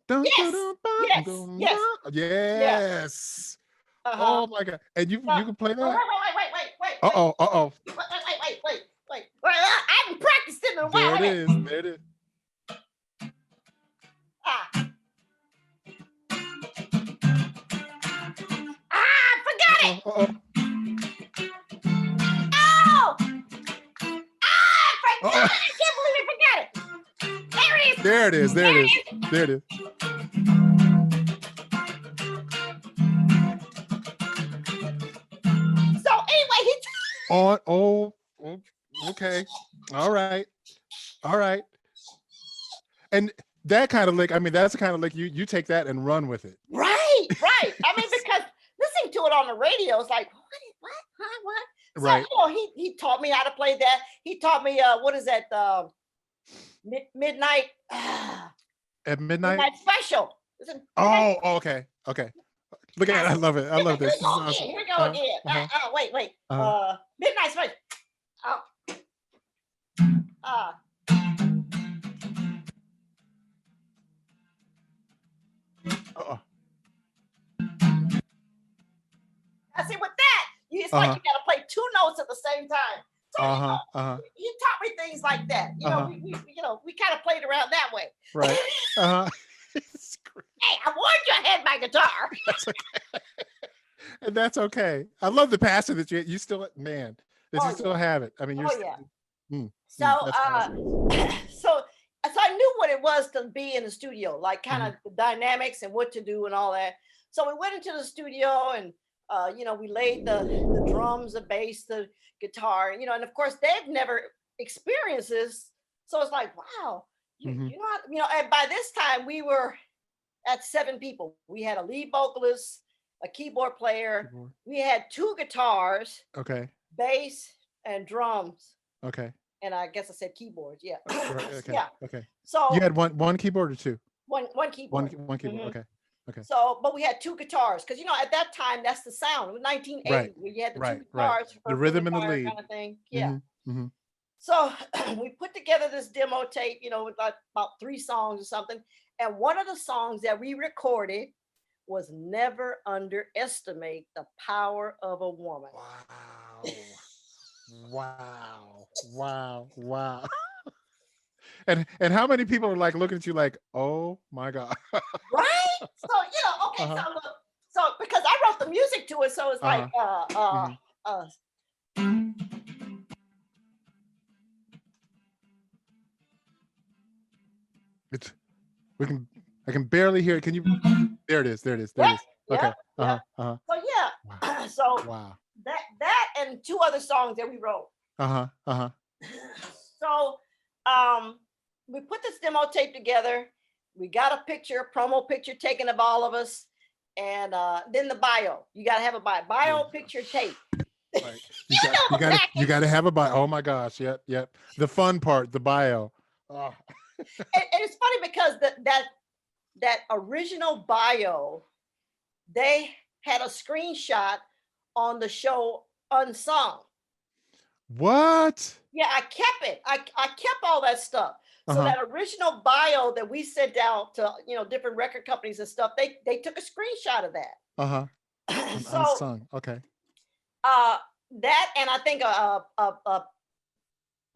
Dun, dun, Yes. dun, dun, Yes. dun, Yes. dun. Yeah. Yes. Uh-huh. Oh my God. And you Uh, can play oh, that? wait. Uh-oh. Uh-oh. Wait. I haven't practiced it in a while. There it Wait a is. minute. There it is. Ah. I forgot it. Uh-oh. Oh! I Uh-oh. forgot it. I can't believe I forgot it. There it is. There it is. There it is. There it is. So anyway, Oh, okay. All right. All right. And that kind of lick, I mean, that's the kind of lick you take that and run with it. right. I mean, because listening to it on the radio is like, what? Huh? What? So, Right. he taught me how to play that. He taught me what is that? Midnight At midnight. Midnight Special. Is it Oh, okay. Okay. Look at it. I love it. I love this. This is awesome. Here we go again. Wait. Midnight Special. Oh. Uh-oh. I see with that, it's like you gotta play 2 notes at the same time. So he taught me things like that. We kind of played around that way. Right. Hey, I warned you I had my guitar. That's okay. And that's okay. I love the passion that you still, man, that you still have it. I mean, you're that's awesome. so I knew what it was to be in the studio, like kind of the dynamics and what to do and all that. So we went into the studio and we laid the drums, the bass, the guitar, and of course they've never experienced this. So it's like, wow, you know, and by this time we were at 7 people. We had a lead vocalist, a keyboard player. We had 2 guitars, okay, bass and drums. Okay. And I guess I said keyboards. Yeah. Right, okay. Yeah. Okay. So you had one keyboard or 2? One keyboard. One keyboard. Okay. Okay. So, but we had 2 guitars because at that time that's the sound. It was 1980. Right. Where you had the 2 Right. guitars, The rhythm and the lead kind of thing. Yeah. Mm-hmm. So we put together this demo tape, with like about 3 songs or something. And one of the songs that we recorded was "Never Underestimate the Power of a Woman." Wow. And how many people are like looking at you like, oh my God. Right? So, okay, so because I wrote the music to it, so it's like it's I can barely hear it. Can you there it is. Okay. So yeah. So wow. That and 2 other songs that we wrote. So we put this demo tape together. We got a promo picture taken of all of us, and then the bio. You got to have a bio picture tape. Right. You got to have a bio. Oh my gosh. Yep. The fun part, the bio. Oh. and it's funny because that original bio, they had a screenshot on the show Unsung. What? Yeah, I kept it. I kept all that stuff. So that original bio that we sent out to different record companies and stuff, they took a screenshot of that. So Unsung. Okay. That and I think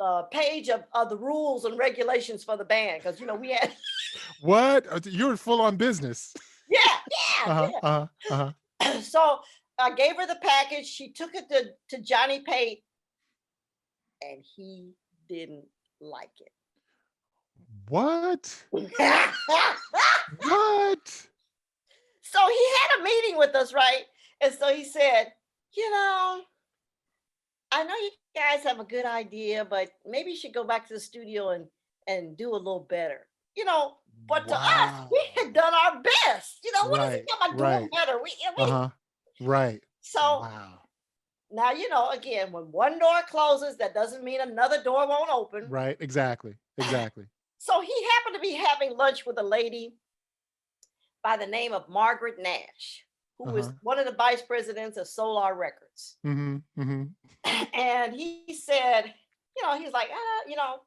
a page of the rules and regulations for the band because we had what you're full on business. Yeah. So I gave her the package. She took it to Johnny Pate, and he didn't like it. What? So What? he had a meeting with us, right? And so he said, you know, I know you guys have a good idea, but maybe you should go back to the studio and do a little better. You know, but to us, Wow. we had done our best. You know, what is it Right. about doing Right. better? Uh-huh. Right. So Wow. now, you know, again, when one door closes, that doesn't mean another door won't open. Right. Exactly. Exactly. So he happened to be having lunch with a lady by the name of Margaret Nash, who was Uh-huh. one of the vice presidents of Solar Records. Mm-hmm. Mm-hmm. And he said, you know, he's like, you know,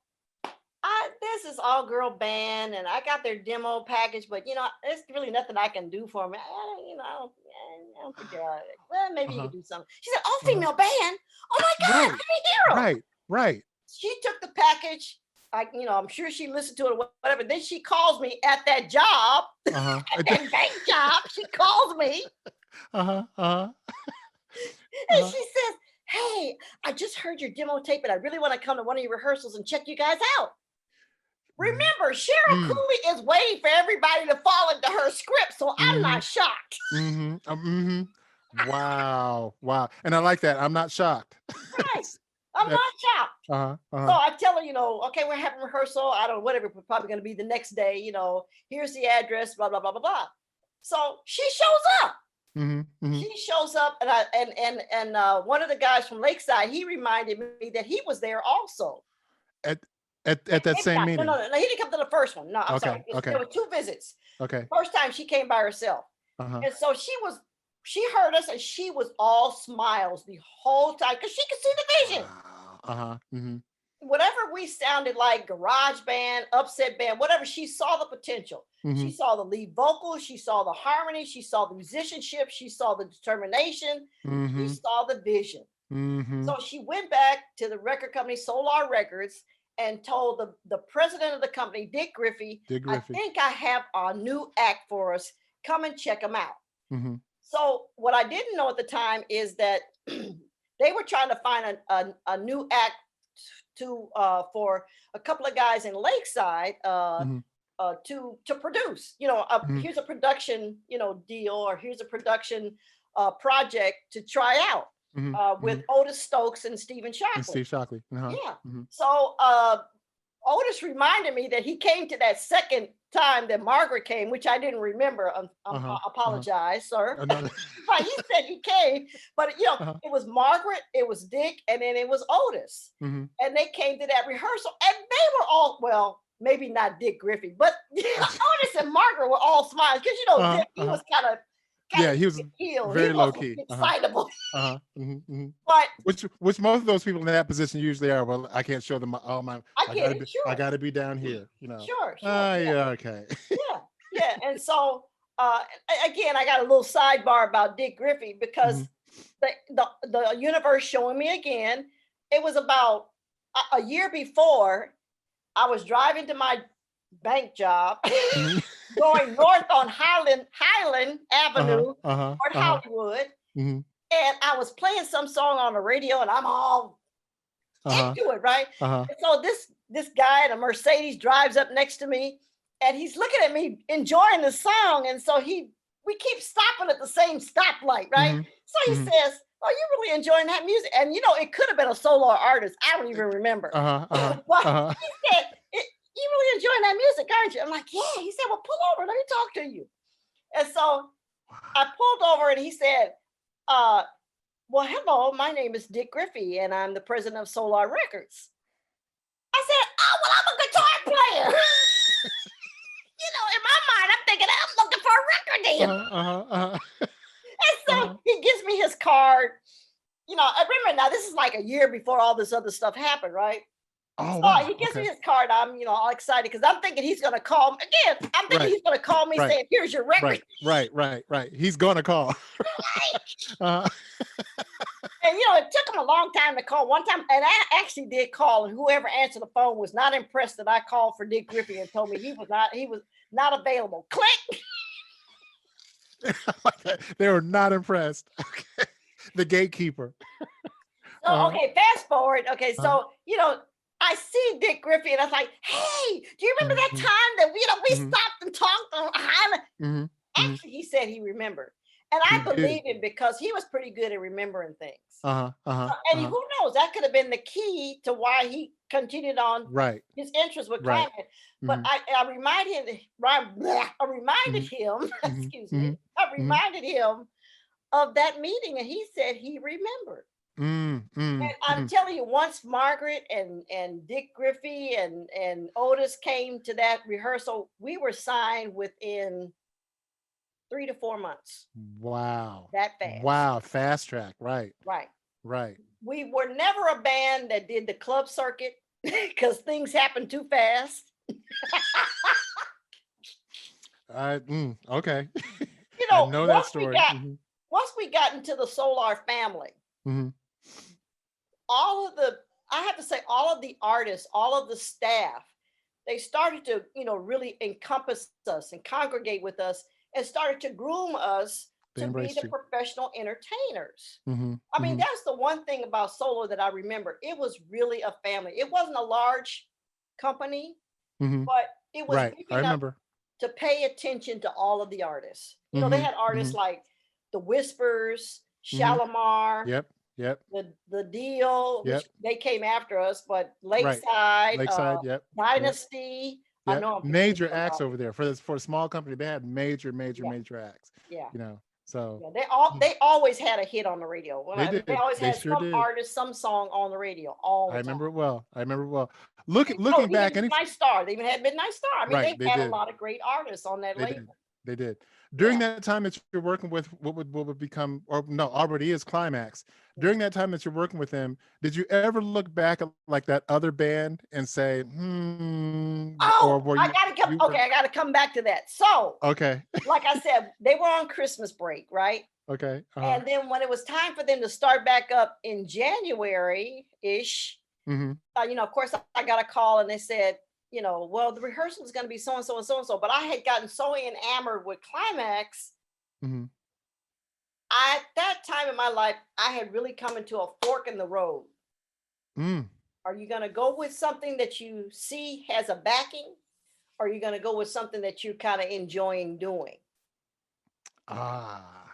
this is all girl band and I got their demo package, but you know, there's really nothing I can do for them. You know, I don't think well, maybe you Uh-huh. could do something. She said, all Uh-huh. female band. Oh my God, I Right. didn't hear 'em. Right. Right. She took the package. You know, I'm sure she listened to it or whatever. Then she calls me at that job, Uh-huh. at that bank job. She calls me Uh-huh. Uh-huh. and Uh-huh. she says, hey, I just heard your demo tape and I really want to come to one of your rehearsals and check you guys out. Remember, Cheryl Mm. Cooley is waiting for everybody to fall into her script, so I'm not shocked. Mm-hmm. Mm-hmm. Wow. Wow. And I like that. I'm not shocked. Right. I'm That, not shocked. uh-huh. So Uh-huh. I tell her, you know, okay, we're having rehearsal. I don't know, whatever, probably going to be the next day. You know, here's the address, blah, blah, blah, blah, blah. So she shows up. Mm-hmm. Mm-hmm. She shows up, and one of the guys from Lakeside, he reminded me that he was there also. At at that Maybe same not. No, meeting. no, no, he didn't come to the first one. No, I'm Okay. sorry. Okay. There were 2 visits. Okay. First time she came by herself. Uh-huh. And so she heard us and she was all smiles the whole time because she could see the vision. Wow. Uh-huh. Mm-hmm. Whatever we sounded like, garage band, upset band, whatever, she saw the potential. Mm-hmm. She saw the lead vocal, she saw the harmony, she saw the musicianship, she saw the determination, she Mm-hmm. saw the vision. Mm-hmm. So she went back to the record company, Solar Records, and told the president of the company, Dick Griffey, Dick I Griffey. think I have a new act for us. Come and check them out. Mm-hmm. So what I didn't know at the time is that they were trying to find a new act to for a couple of guys in Lakeside Mm-hmm. to produce. You know, Mm-hmm. here's a production, you know, deal, or here's a production project to try out Mm-hmm. with Otis Stokes and Stephen And Shockley. Steve Shockley. Uh-huh. Yeah. Mm-hmm. So Otis reminded me that he came to that second time that Margaret came, which I didn't remember. Uh-huh. I apologize, sir. Another. But he said he came, but you know, Uh-huh. it was Margaret, it was Dick, and then it was Otis. Mm-hmm. And they came to that rehearsal, and they were all, well, maybe not Dick Griffey, but Otis and Margaret were all smiles because you know, Uh-huh. Dick, he Uh-huh. was kind of Yeah, he was healed. very He low wasn't key. Uh-huh. excitable. Uh-huh. Mm-hmm. Mm-hmm. But Which most of those people in that position usually are. Well, I can't show them all my. I I get gotta it, be. sure. I gotta be down here. You know. Sure. Yeah. Okay. Yeah. And so again, I got a little sidebar about Dick Griffey because the universe showing me again. It was about a year before I was driving to my bank job, Mm-hmm. going north on Highland Avenue, Uh-huh. toward Hollywood, Mm-hmm. and I was playing some song on the radio, and I'm all Uh-huh. into it, right? Uh-huh. And so this guy in a Mercedes drives up next to me, and he's looking at me enjoying the song, and so we keep stopping at the same stoplight, right? Mm-hmm. So he Mhm. says, "Oh, you really enjoying that music?" And you know, it could have been a solo artist. I don't even remember. Uh-huh. Uh-huh. But Uh-huh. he said, "You really enjoying that music, aren't you?" I'm like, "Yeah." He said, "Well, pull over. Let me talk to you." And so I pulled over, and he said, "Well, hello. My name is Dick Griffey, and I'm the president of Solar Records." I said, "Oh, well, I'm a guitar player." You know, in my mind, I'm thinking I'm looking for a record deal. Uh-huh. Uh-huh. And so he gives me his card. You know, I remember now, this is like a year before all this other stuff happened, right? Oh So wow. he gives me Okay. his card. I'm, you know, all excited because I'm thinking he's going to call me again. I'm thinking Right. he's going to call me Right. saying, "Here's your record." Right. He's gonna call. Uh-huh. And, you know, it took him a long time to call. One time, and I actually did call, and whoever answered the phone was not impressed that I called for Dick Griffey and told me he was not available. Click. Like that. They were not impressed. Okay. The gatekeeper. So, Uh-huh. okay, fast forward. Okay, so, you know, I see Dick Griffey and I was like, hey, do you remember that Mhm. time that we Mhm. stopped and talked on Highland? Mhm. Mhm. Actually, he said he remembered. And He I did. believe him because he was pretty good at remembering things. Uh-huh. Uh-huh. And Uh-huh. who knows, that could have been the key to why he continued on Right. his interest with Right. climate. But Mhm. I reminded Mhm. him, Mhm. excuse me, Mhm. I Mhm. reminded him of that meeting, and he said he remembered. Mm, mm, And I'm mm. telling you, once Margaret and Dick Griffey and Otis came to that rehearsal, we were signed within 3 to 4 months. Wow. That fast, Wow. Fast track. Right. right? Right. We were never a band that did the club circuit because things happen too fast. Okay. You I know, know that story. Hmm. once we got into the Solar family, Hmm. all of the I have to say, all of the artists, all of the staff, they started to, really encompass us and congregate with us and started to groom us They to be the embraced you. professional entertainers. Hmm. I mean, Hmm. that's the one thing about Solo that I remember. It was really a family. It wasn't a large company, Hmm. but it was Right. big I enough remember. to pay attention to all of the artists. They Hmm. had artists Hmm. like the Whispers, Hmm. Shalimar, Yep. Yep. the Deal, which Yep. they came after us, but Right. Lakeside, Lakeside. Yep. Yep. Dynasty. I Yep. know I'm forgetting Major acts somebody. over there for a small company. They had major, Yeah, major acts. yeah. You know. So Yeah, they always had a hit on the radio. they They did. always They had sure some did. artist, some song on the radio all I the time. remember it well. I remember it well. Oh, Looking even back, any Midnight Star. They even had Midnight Star. I mean, right? they They had a did. lot of great artists on that They did. label. They did. During Yeah. that time that you're working with what would become, or no, already is Climax. Mhm. During that time that you're working with them, did you ever look back at like that other band and say, or Oh, were you were I gotta come back to that. So, okay, like I said, they were on Christmas break, right? okay, And then when it was time for them to start back up in January-ish, mm-hmm, of course, I got a call and they said, well, the rehearsal is going to be so and so and so and so. But I had gotten so enamored with Climax. mm-hmm, At that time in my life, I had really come into a fork in the road. mm, Are you going to go with something that you see has a backing? Or are you going to go with something that you're kind of enjoying doing? ah,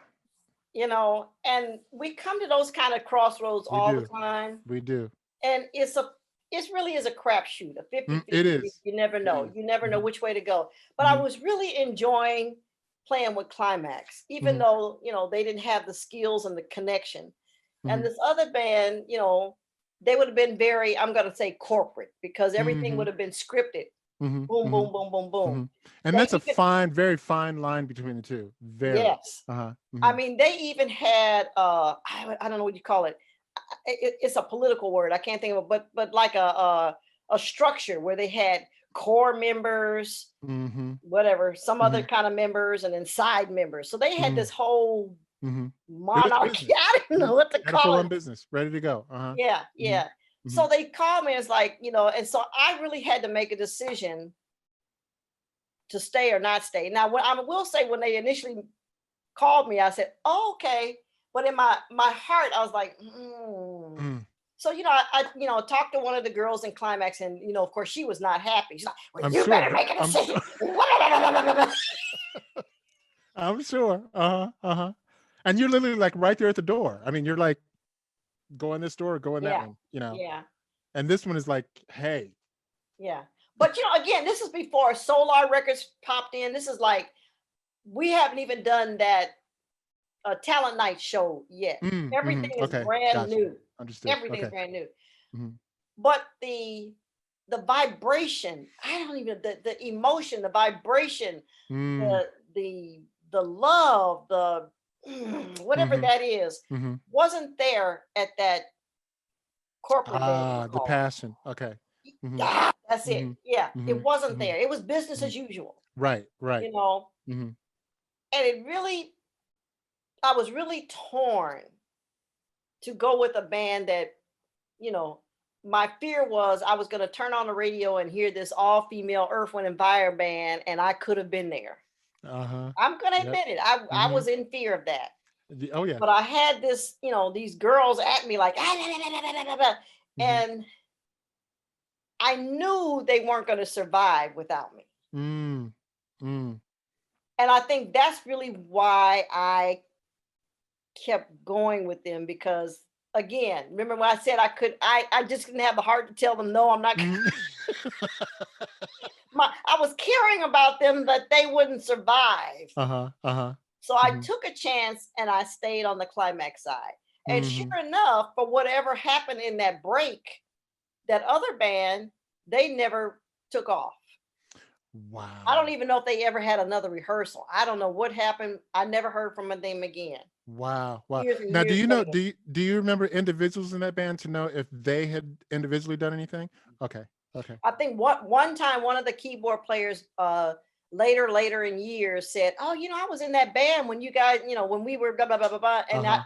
And we come to those kind of crossroads we all the do, time. we do. And it really is a crapshoot, a 50 It 50. is, You never it know. is. You never know Mm-hmm, which way to go. But I mm-hmm, was really enjoying playing with Climax, even mm-hmm, though, they didn't have the skills and the connection. And mm-hmm, this other band, they would have been very, I'm going to say corporate because everything mm-hmm, would have been scripted. mm-hmm, Boom, mm-hmm, boom, boom, boom, boom. mm-hmm. And They that's a even, fine, very fine line between the two. Very. yes. Uh-huh. I Mm-hmm. mean, they even had, I don't know what you call it. It's a political word. I can't think of it, but like a structure where they had core members, Mm-hmm. whatever, some other Mm-hmm. kind of members, and then side members. So they had Mm-hmm. this whole Mm-hmm. It was monarchy. business. I don't Mhm. know what to Had a full call it. on business, ready to go. Uh-huh. Yeah, Mm-hmm. yeah. Mm-hmm. So they called me. It's like, and so I really had to make a decision to stay or not stay. Now, what I will say, when they initially called me, I said, oh, okay. But in my heart, I was like, Mm. So, I talked to one of the girls in Climax, and of course, she was not happy. She's like, well, I'm you better sure. make a I'm decision. sure. I'm sure. Uh-huh. Uh-huh. And you're literally like right there at the door. I mean, you're like, go in this door, go in that Yeah, one. yeah, And this one is like, hey. yeah. But again, this is before Solar Records popped in. This is like, we haven't even done that talent night show yet. Everything is Okay. brand Gotcha. new. Understood. Everything is Okay. brand new. Mm-hmm. But the vibration, I don't even the emotion, the vibration, Mm. the the love, the whatever Mm-hmm. that is, Mm-hmm. wasn't there at that corporate band, we'll Ah, the call passion. Okay. it. Mm-hmm. Yeah, that's Mm-hmm. it. Yeah, Mm-hmm. it wasn't Mm-hmm. there. It was business Mm-hmm. as usual, Right. Right. you know. Mm-hmm. And I was really torn to go with a band that, you know, my fear was I was going to turn on the radio and hear this all female Earth, Wind, and Fire band, and I could have been there. Uh-huh. I'm going to Yep. admit it. I Mm-hmm. was in fear of that. Oh yeah. But I had this, these girls at me like, "Ah, blah, blah, blah, blah, blah, blah," Mm-hmm. and I knew they weren't going to survive without me. Mm, mm, And I think that's really why I kept going with them, because again, remember when I said I just didn't have the heart to tell them no, I'm not. mm. I was caring about them that they wouldn't survive. Uh-huh, uh-huh. So I Mhm, took a chance and I stayed on the Climax side. And mhm. sure enough, for whatever happened in that break, that other band, they never took off. I don't Wow. even know if they ever had another rehearsal. I don't know what happened. I never heard from them again. Wow. Wow. Years and Now, do years you know, later. do you remember individuals in that band to know if they had individually done anything? Okay. Okay. I think one time one of the keyboard players later in years said, "Oh, I was in that band when you guys, when we were blah blah blah blah blah," and Uh-huh.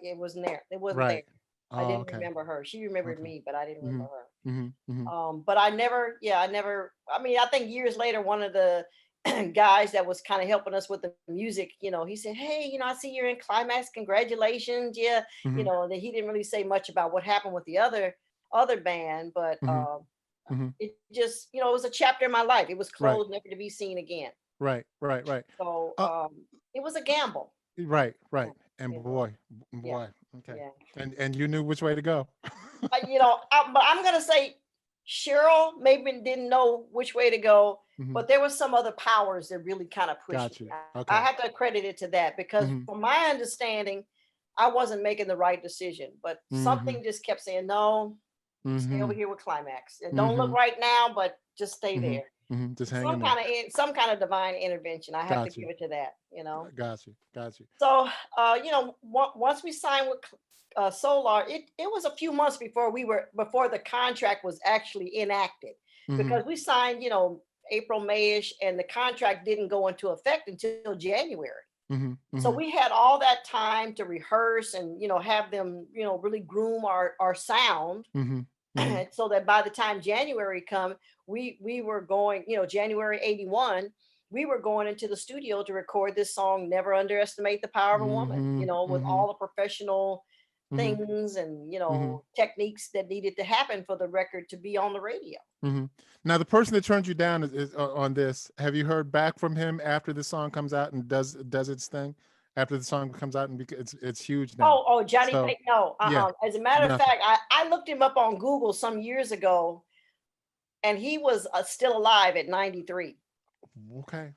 it wasn't there. It wasn't there. Right. I Oh, didn't okay. remember her. She remembered Okay. me, but I didn't remember Mhm. her. Mhm. Mhm. But I never, I mean, I think years later, one of the guys that was kind of helping us with the music, he said, "Hey, I see you're in Climax. Congratulations." Yeah. Mhm. That he didn't really say much about what happened with the other band, but Mhm. Mhm. it just, it was a chapter in my life. It was Right. closed, never to be seen again. Right. Right. Right. So Uh, it was a gamble. right. Yeah, Right. And you know, boy, yeah, boy. Okay. yeah. And you knew which way to go. But I'm gonna say Cheryl maybe didn't know which way to go, Mhm. but there was some other powers that really kind of pushed me. Got you. I Okay. have to accredit it to that, because Mhm. from my understanding, I wasn't making the right decision, but Mhm. something just kept saying, no, stay over Mhm. here with Climax. It don't look Mhm. right now, but just stay Mhm. there. Mhm. Just hang in Some there. kind of some kind of divine intervention. I have to Got you. give it to that. Got you. Got you. So, once we signed with Solar, it was a few months before the contract was actually enacted, Mhm. because we signed, April, Mayish, and the contract didn't go into effect until January. Mhm. So Mhm. we had all that time to rehearse and have them really groom our sound, Mhm. Mhm. so that by the time January come, we were going, January 81, we were going into the studio to record this song, Never Underestimate the Power of a Woman, Mhm. with Mhm. all the professional Mhm. things and, Mhm. techniques that needed to happen for the record to be on the radio. Mhm. Now, the person that turned you down is on this. Have you heard back from him after the song comes out and does its thing? After the song comes out and it's huge now. Oh, Johnny So Payne. No, yeah, as a matter of nothing. fact, I looked him up on Google some years ago, and he was still alive at 93. Okay.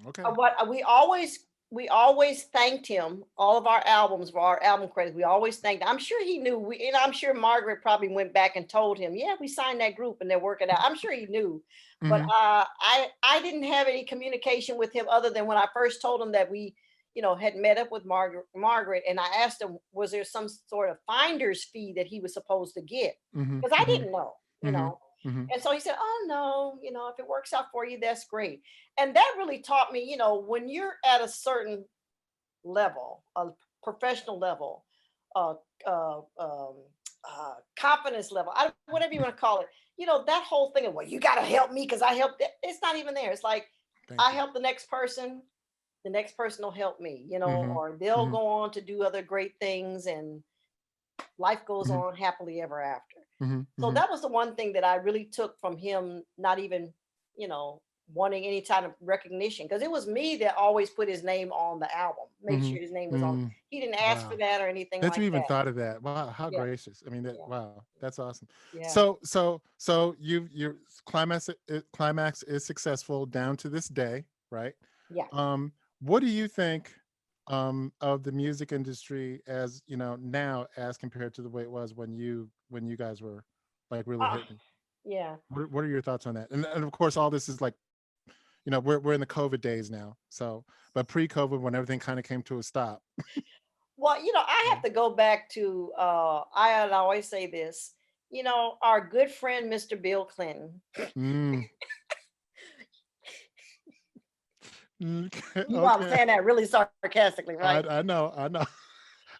Okay. What we always thanked him, all of our albums, for our album credits. We always thanked. I'm sure he knew. I'm sure Margaret probably went back and told him, "Yeah, we signed that group and they're working out." I'm sure he knew, but Mhm. I didn't have any communication with him other than when I first told him that we, had met up with Margaret, and I asked him, was there some sort of finder's fee that he was supposed to get, Mhm. because I Mhm. didn't know, you Mhm. know. Mhm. And so he said, "Oh no, if it works out for you, that's great." And that really taught me, when you're at a certain level, a professional level, uh, uh, um, confidence level, whatever you want to call it, that whole thing of, well, you got to help me because I helped. It's not even there. It's like, Thank I you. help the next person will help me, Mhm. or they'll Mhm. go on to do other great things, and life goes Mhm. on happily ever after. Mhm. So Mhm. that was the one thing that I really took from him, not even, you know, wanting any kind of recognition, because it was me that always put his name on the album, made sure Mhm. his name was on. Mm. He didn't ask for Wow. that or anything That like you even that. thought of that. Wow, how Yeah, gracious. I mean, that yeah, wow, that's awesome. yeah. So your climax is successful down to this day, right? Yeah. What do you think of the music industry as, now as compared to the way it was when you guys were like really Uh, hitting? yeah. What are your thoughts on that? And of course all this is like, we're in the COVID days now. So, but pre-COVID when everything kind of came to a stop. Well, I Yeah. have to go back to I always say this, our good friend Mr. Bill Clinton. Mm. Okay. You know I'm Okay. saying that really sarcastically, right? I know, I know.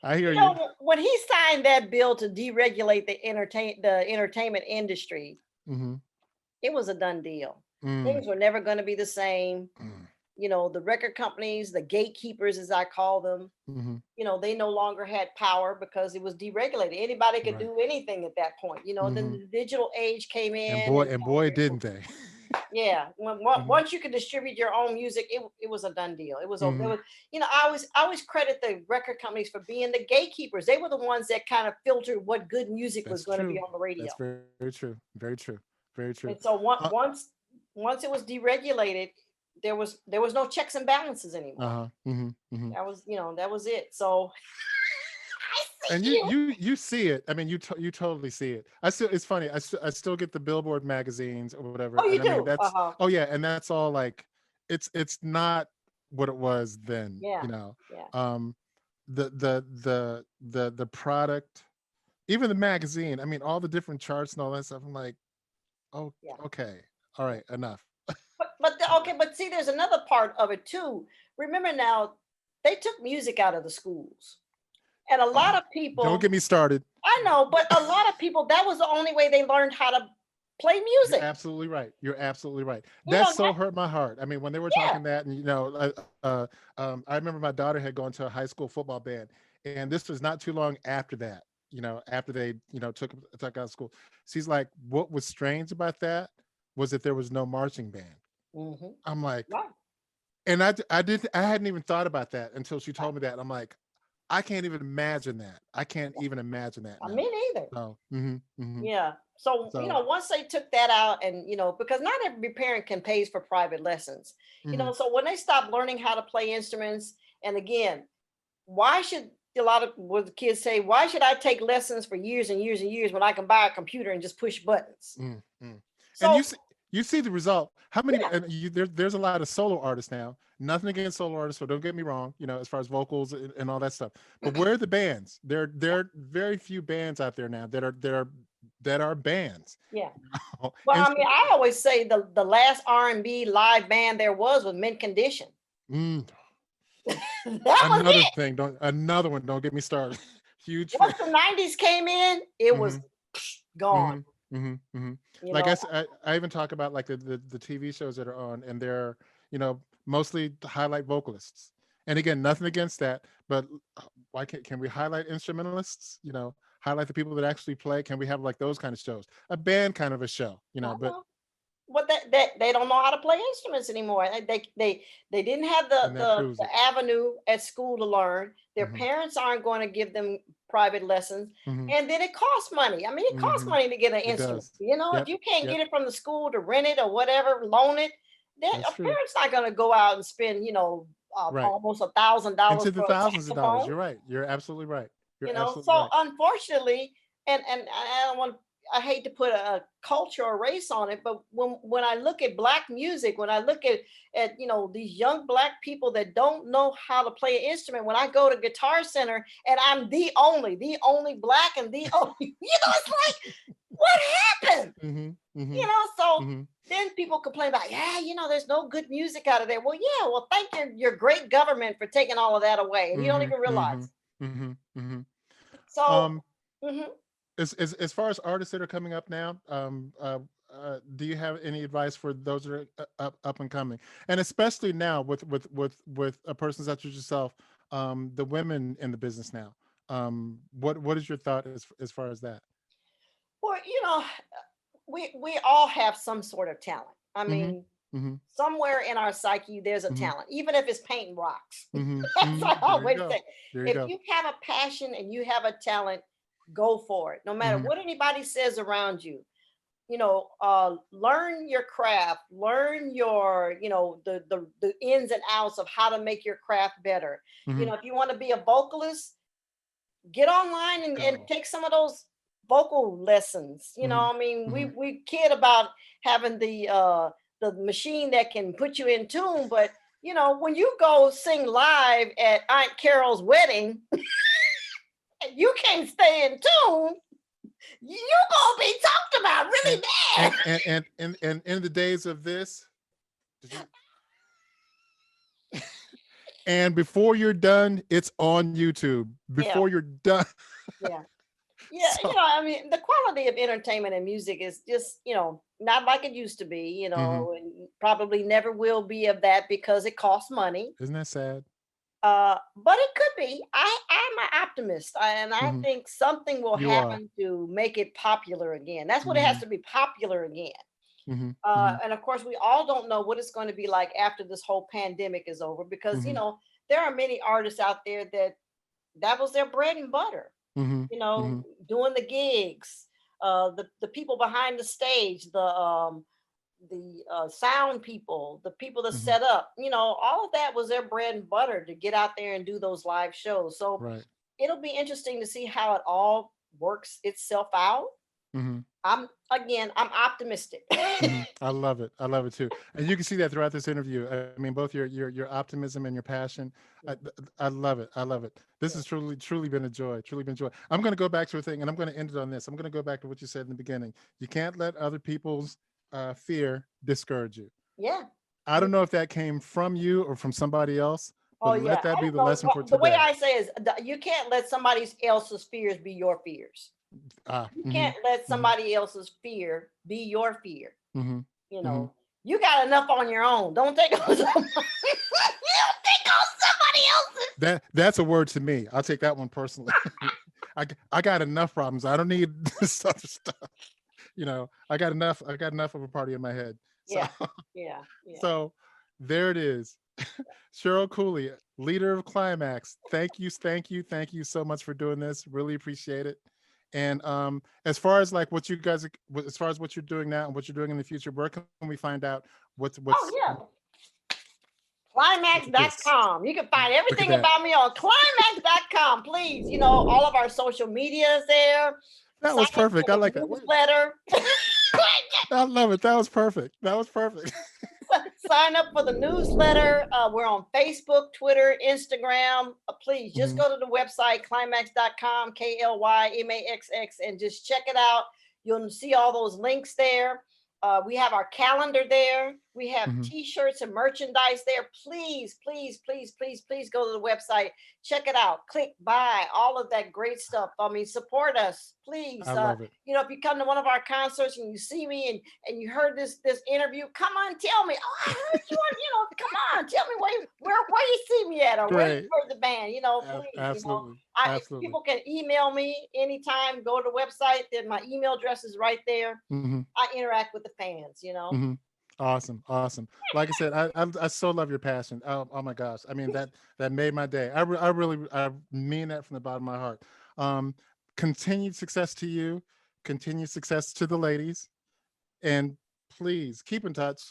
I hear you. When he signed that bill to deregulate the entertainment industry, Mhm. it was a done deal. Mm, Things were never going to be the same. mm. the record companies, the gatekeepers, as I call them, Mm-hmm. they no longer had power because it was deregulated. Anybody could Right. do anything at that point. Then Mm-hmm. the digital age came And in, boy, and and boy, didn't they? yeah, Mm-hmm. once you could distribute your own music, it was a done deal. It was a, it Mm-hmm. was, I always credit the record companies for being the gatekeepers. They were the ones that kind of filtered what good music was That's going to be true. on the radio. That's very true. Very true. Very true. And so Uh, once it was deregulated, there was no checks and balances anymore. uh-huh. Mm-hmm. Mm-hmm. That was it. So I And see you you. you you see it. I mean, you totally see it. I still, it's funny. I still get the Billboard magazines or whatever. Oh, And you I mean, do. that's, Uh-huh. oh yeah, and that's all like, it's not what it was then. Yeah. Yeah. Um, the product, even the magazine. I mean, all the different charts and all that stuff. I'm like, oh, Yeah. okay, all Yeah. right, enough. Okay, but see, there's another part of it too. Remember now, they took music out of the schools. And a lot Oh, of don't people, get me started. I know, but a lot of people, that was the only way they learned how to play You're music. absolutely right. You're absolutely right. You That know, so hurt my heart. I mean, when they were yeah, talking that, and I remember my daughter had gone to a high school football band, and this was not too long after that. After they, took out of school. She's like, what was strange about that was that there was no marching band. hmm, I'm like, right, and I hadn't even thought about that until she right. told me that. I'm like, I can't even imagine that. I can't even imagine that I now. mean, either. So, Yeah. So, so, once they took that out, and, because not every parent can pay for private lessons, mhm. so when they stopped learning how to play instruments, and again, why should a lot of what the kids say, why should I take lessons for years and years and years when I can buy a computer and just push buttons? Mm, mm. And So, you see the result. How many? yeah, And there's a lot of solo artists now. Nothing against solo artists, so don't get me wrong. As far as vocals and all that stuff. But where are the bands? There are very few bands out there now that are bands. yeah. Well, And I mean, I always say the last R&B live band there was Mint Condition. mm, That was another it. thing. Don't Another one. Don't get me started. Huge fan. Once the 90s came in, it was gone. Mm-hmm, mm-hmm, mm-hmm. You Like know, I even talk about like the TV shows that are on, and they're mostly to highlight vocalists. And again, nothing against that, but why can we highlight instrumentalists? Highlight the people that actually play. Can we have like those kind of shows, a band kind of a show? I But know. But that they don't know how to play instruments anymore. They didn't have and the, that the proves the it. avenue at school to learn. Their Hmm. parents aren't going to give them private lessons, Hmm. and then it costs money. I mean, it costs Hmm. money to get an It instrument. does. If Yep. you can't Yep. get it from the school to rent it or whatever, loan it, then That's a true. parent's not going to go out and spend Right. almost $1,000 Into the for a thousands of dollars. saxophone. You're right. You're absolutely right. You're absolutely So right. unfortunately, and I don't want, I hate to put a culture or race on it, but when I look at black music, when I look at these young black people that don't know how to play an instrument, when I go to Guitar Center and I'm the only black and the only, it's like, what happened? Hmm. Hmm. So Hmm. then people complain about, yeah, there's no good music out of there. Well, yeah, well, thank your great government for taking all of that away, and you don't Hmm. even Hmm. realize. Hmm. Hmm. So, Um, mhm. as far as artists that are coming up now, do you have any advice for those that are up and coming, and especially now with a person such as yourself, the women in the business now? What is your thought as far as that? Well, we all have some sort of talent. I Mm-hmm. mean, Mm-hmm. somewhere in our psyche, there's a Mm-hmm. talent, even if it's painting rocks. Mm-hmm. That's Hmm. what I There you always go. say. There you If go. you have a passion and you have a talent, go for it. No matter Mm-hmm. what anybody says around you. Learn your craft, learn your, the ins and outs of how to make your craft better. Mm-hmm. If you want to be a vocalist, get online and Go. take some of those vocal lessons. Mm-hmm. I mean, we Mm-hmm. we kid about having the machine that can put you in tune, but when you go sing live at Aunt Carol's wedding, you can't stay in tune. You gonna be talked about really And bad. and in the days of this, did you- and before you're done, it's on YouTube. Yeah, Before you're done, yeah. Yeah, So, I mean, the quality of entertainment and music is just, not like it used to be, mhm. and probably never will be of that because it costs money. Isn't that sad? But it could be. I'm an optimist, and I Mhm. think something will You are. happen to make it popular again. That's what it has Mhm. to be, popular again. Mhm. Mhm. And of course, we all don't know what it's going to be like after this whole pandemic is over, because Mhm. there are many artists out there that was their bread and butter. Mhm. you know, Mhm. doing the gigs, the people behind the stage, the sound people, the people that Mhm. set up, all of that was their bread and butter to get out there and do those live shows. So Right. it'll be interesting to see how it all works itself out. Mhm. I'm optimistic. I love it. I love it too. And you can see that throughout this interview. I mean, both your optimism and your passion. I, I love it. I love it. This Yeah. has truly been a joy. Truly been a joy. I'm going to go back to a thing, and I'm going to end it on this. I'm going to go back to what you said in the beginning. You can't let other people's fear discourage you. Yeah. I don't know if that came from you or from somebody else, Oh but yeah, let that I be don't the know. lesson for The way today. I say is, you can't let somebody else's fears be your fears. Ah. You Mm-hmm. can't let Mm-hmm. somebody else's fear be your fear. Mm-hmm. You Mm-hmm. know, you got enough on your own. Don't take on somebody. You don't take on somebody else's. That's a word to me. I'll take that one personally. I got enough problems. I don't need this other stuff. I got enough. I got enough of a party in my head. So Yeah, yeah, yeah. so there it is. Cheryl Cooley, leader of Climax. Thank you so much for doing this. Really appreciate it. And as far as like what you guys, as far as what you're doing now and what you're doing in the future, where can we find out Oh what's yeah. look at this. Climax.com. You can find Look at everything that. about me on climax.com. Please, all of our social media is there. That Sign was up perfect. I for the like that. newsletter. I love it. That was perfect. That was perfect. Sign up for the newsletter. We're on Facebook, Twitter, Instagram. Please just Hmm. go to the website, climax.com, KLYMAXX, and just check it out. You'll see all those links there. We have our calendar there. We have Hmm. t-shirts and merchandise there. Please, please, please, please, please go to the website. Check it out. Click buy, all of that great stuff. I mean, support us, please. I love it. If you come to one of our concerts and you see me and you heard this interview, come on, tell me. Oh, I heard you on, come on, tell me where you see me at, or where you Great. heard the band, please, Absolutely. I Absolutely. people can email me anytime. Go to the website, then my email address is right there. Hmm. I interact with the fans. Hmm. Awesome. Awesome. Like I said, I so love your passion. Oh my gosh. I mean, that made my day. I really, I mean that from the bottom of my heart. Um, Continued success to you. Continued success to the ladies. And please keep in touch.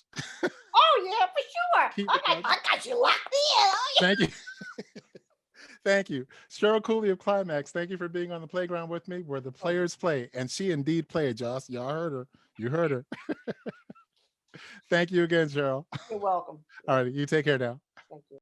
Oh yeah, for sure. Keep in touch. I got you locked in. Oh, yeah. Thank you. Thank you. Cheryl Cooley of Climax. Thank you for being on the playground with me where the Oh, players play. And she indeed played, Joss. Y'all heard her. You heard her. Thank you again, Cheryl. you're welcome. All right. You take care now. Thank you.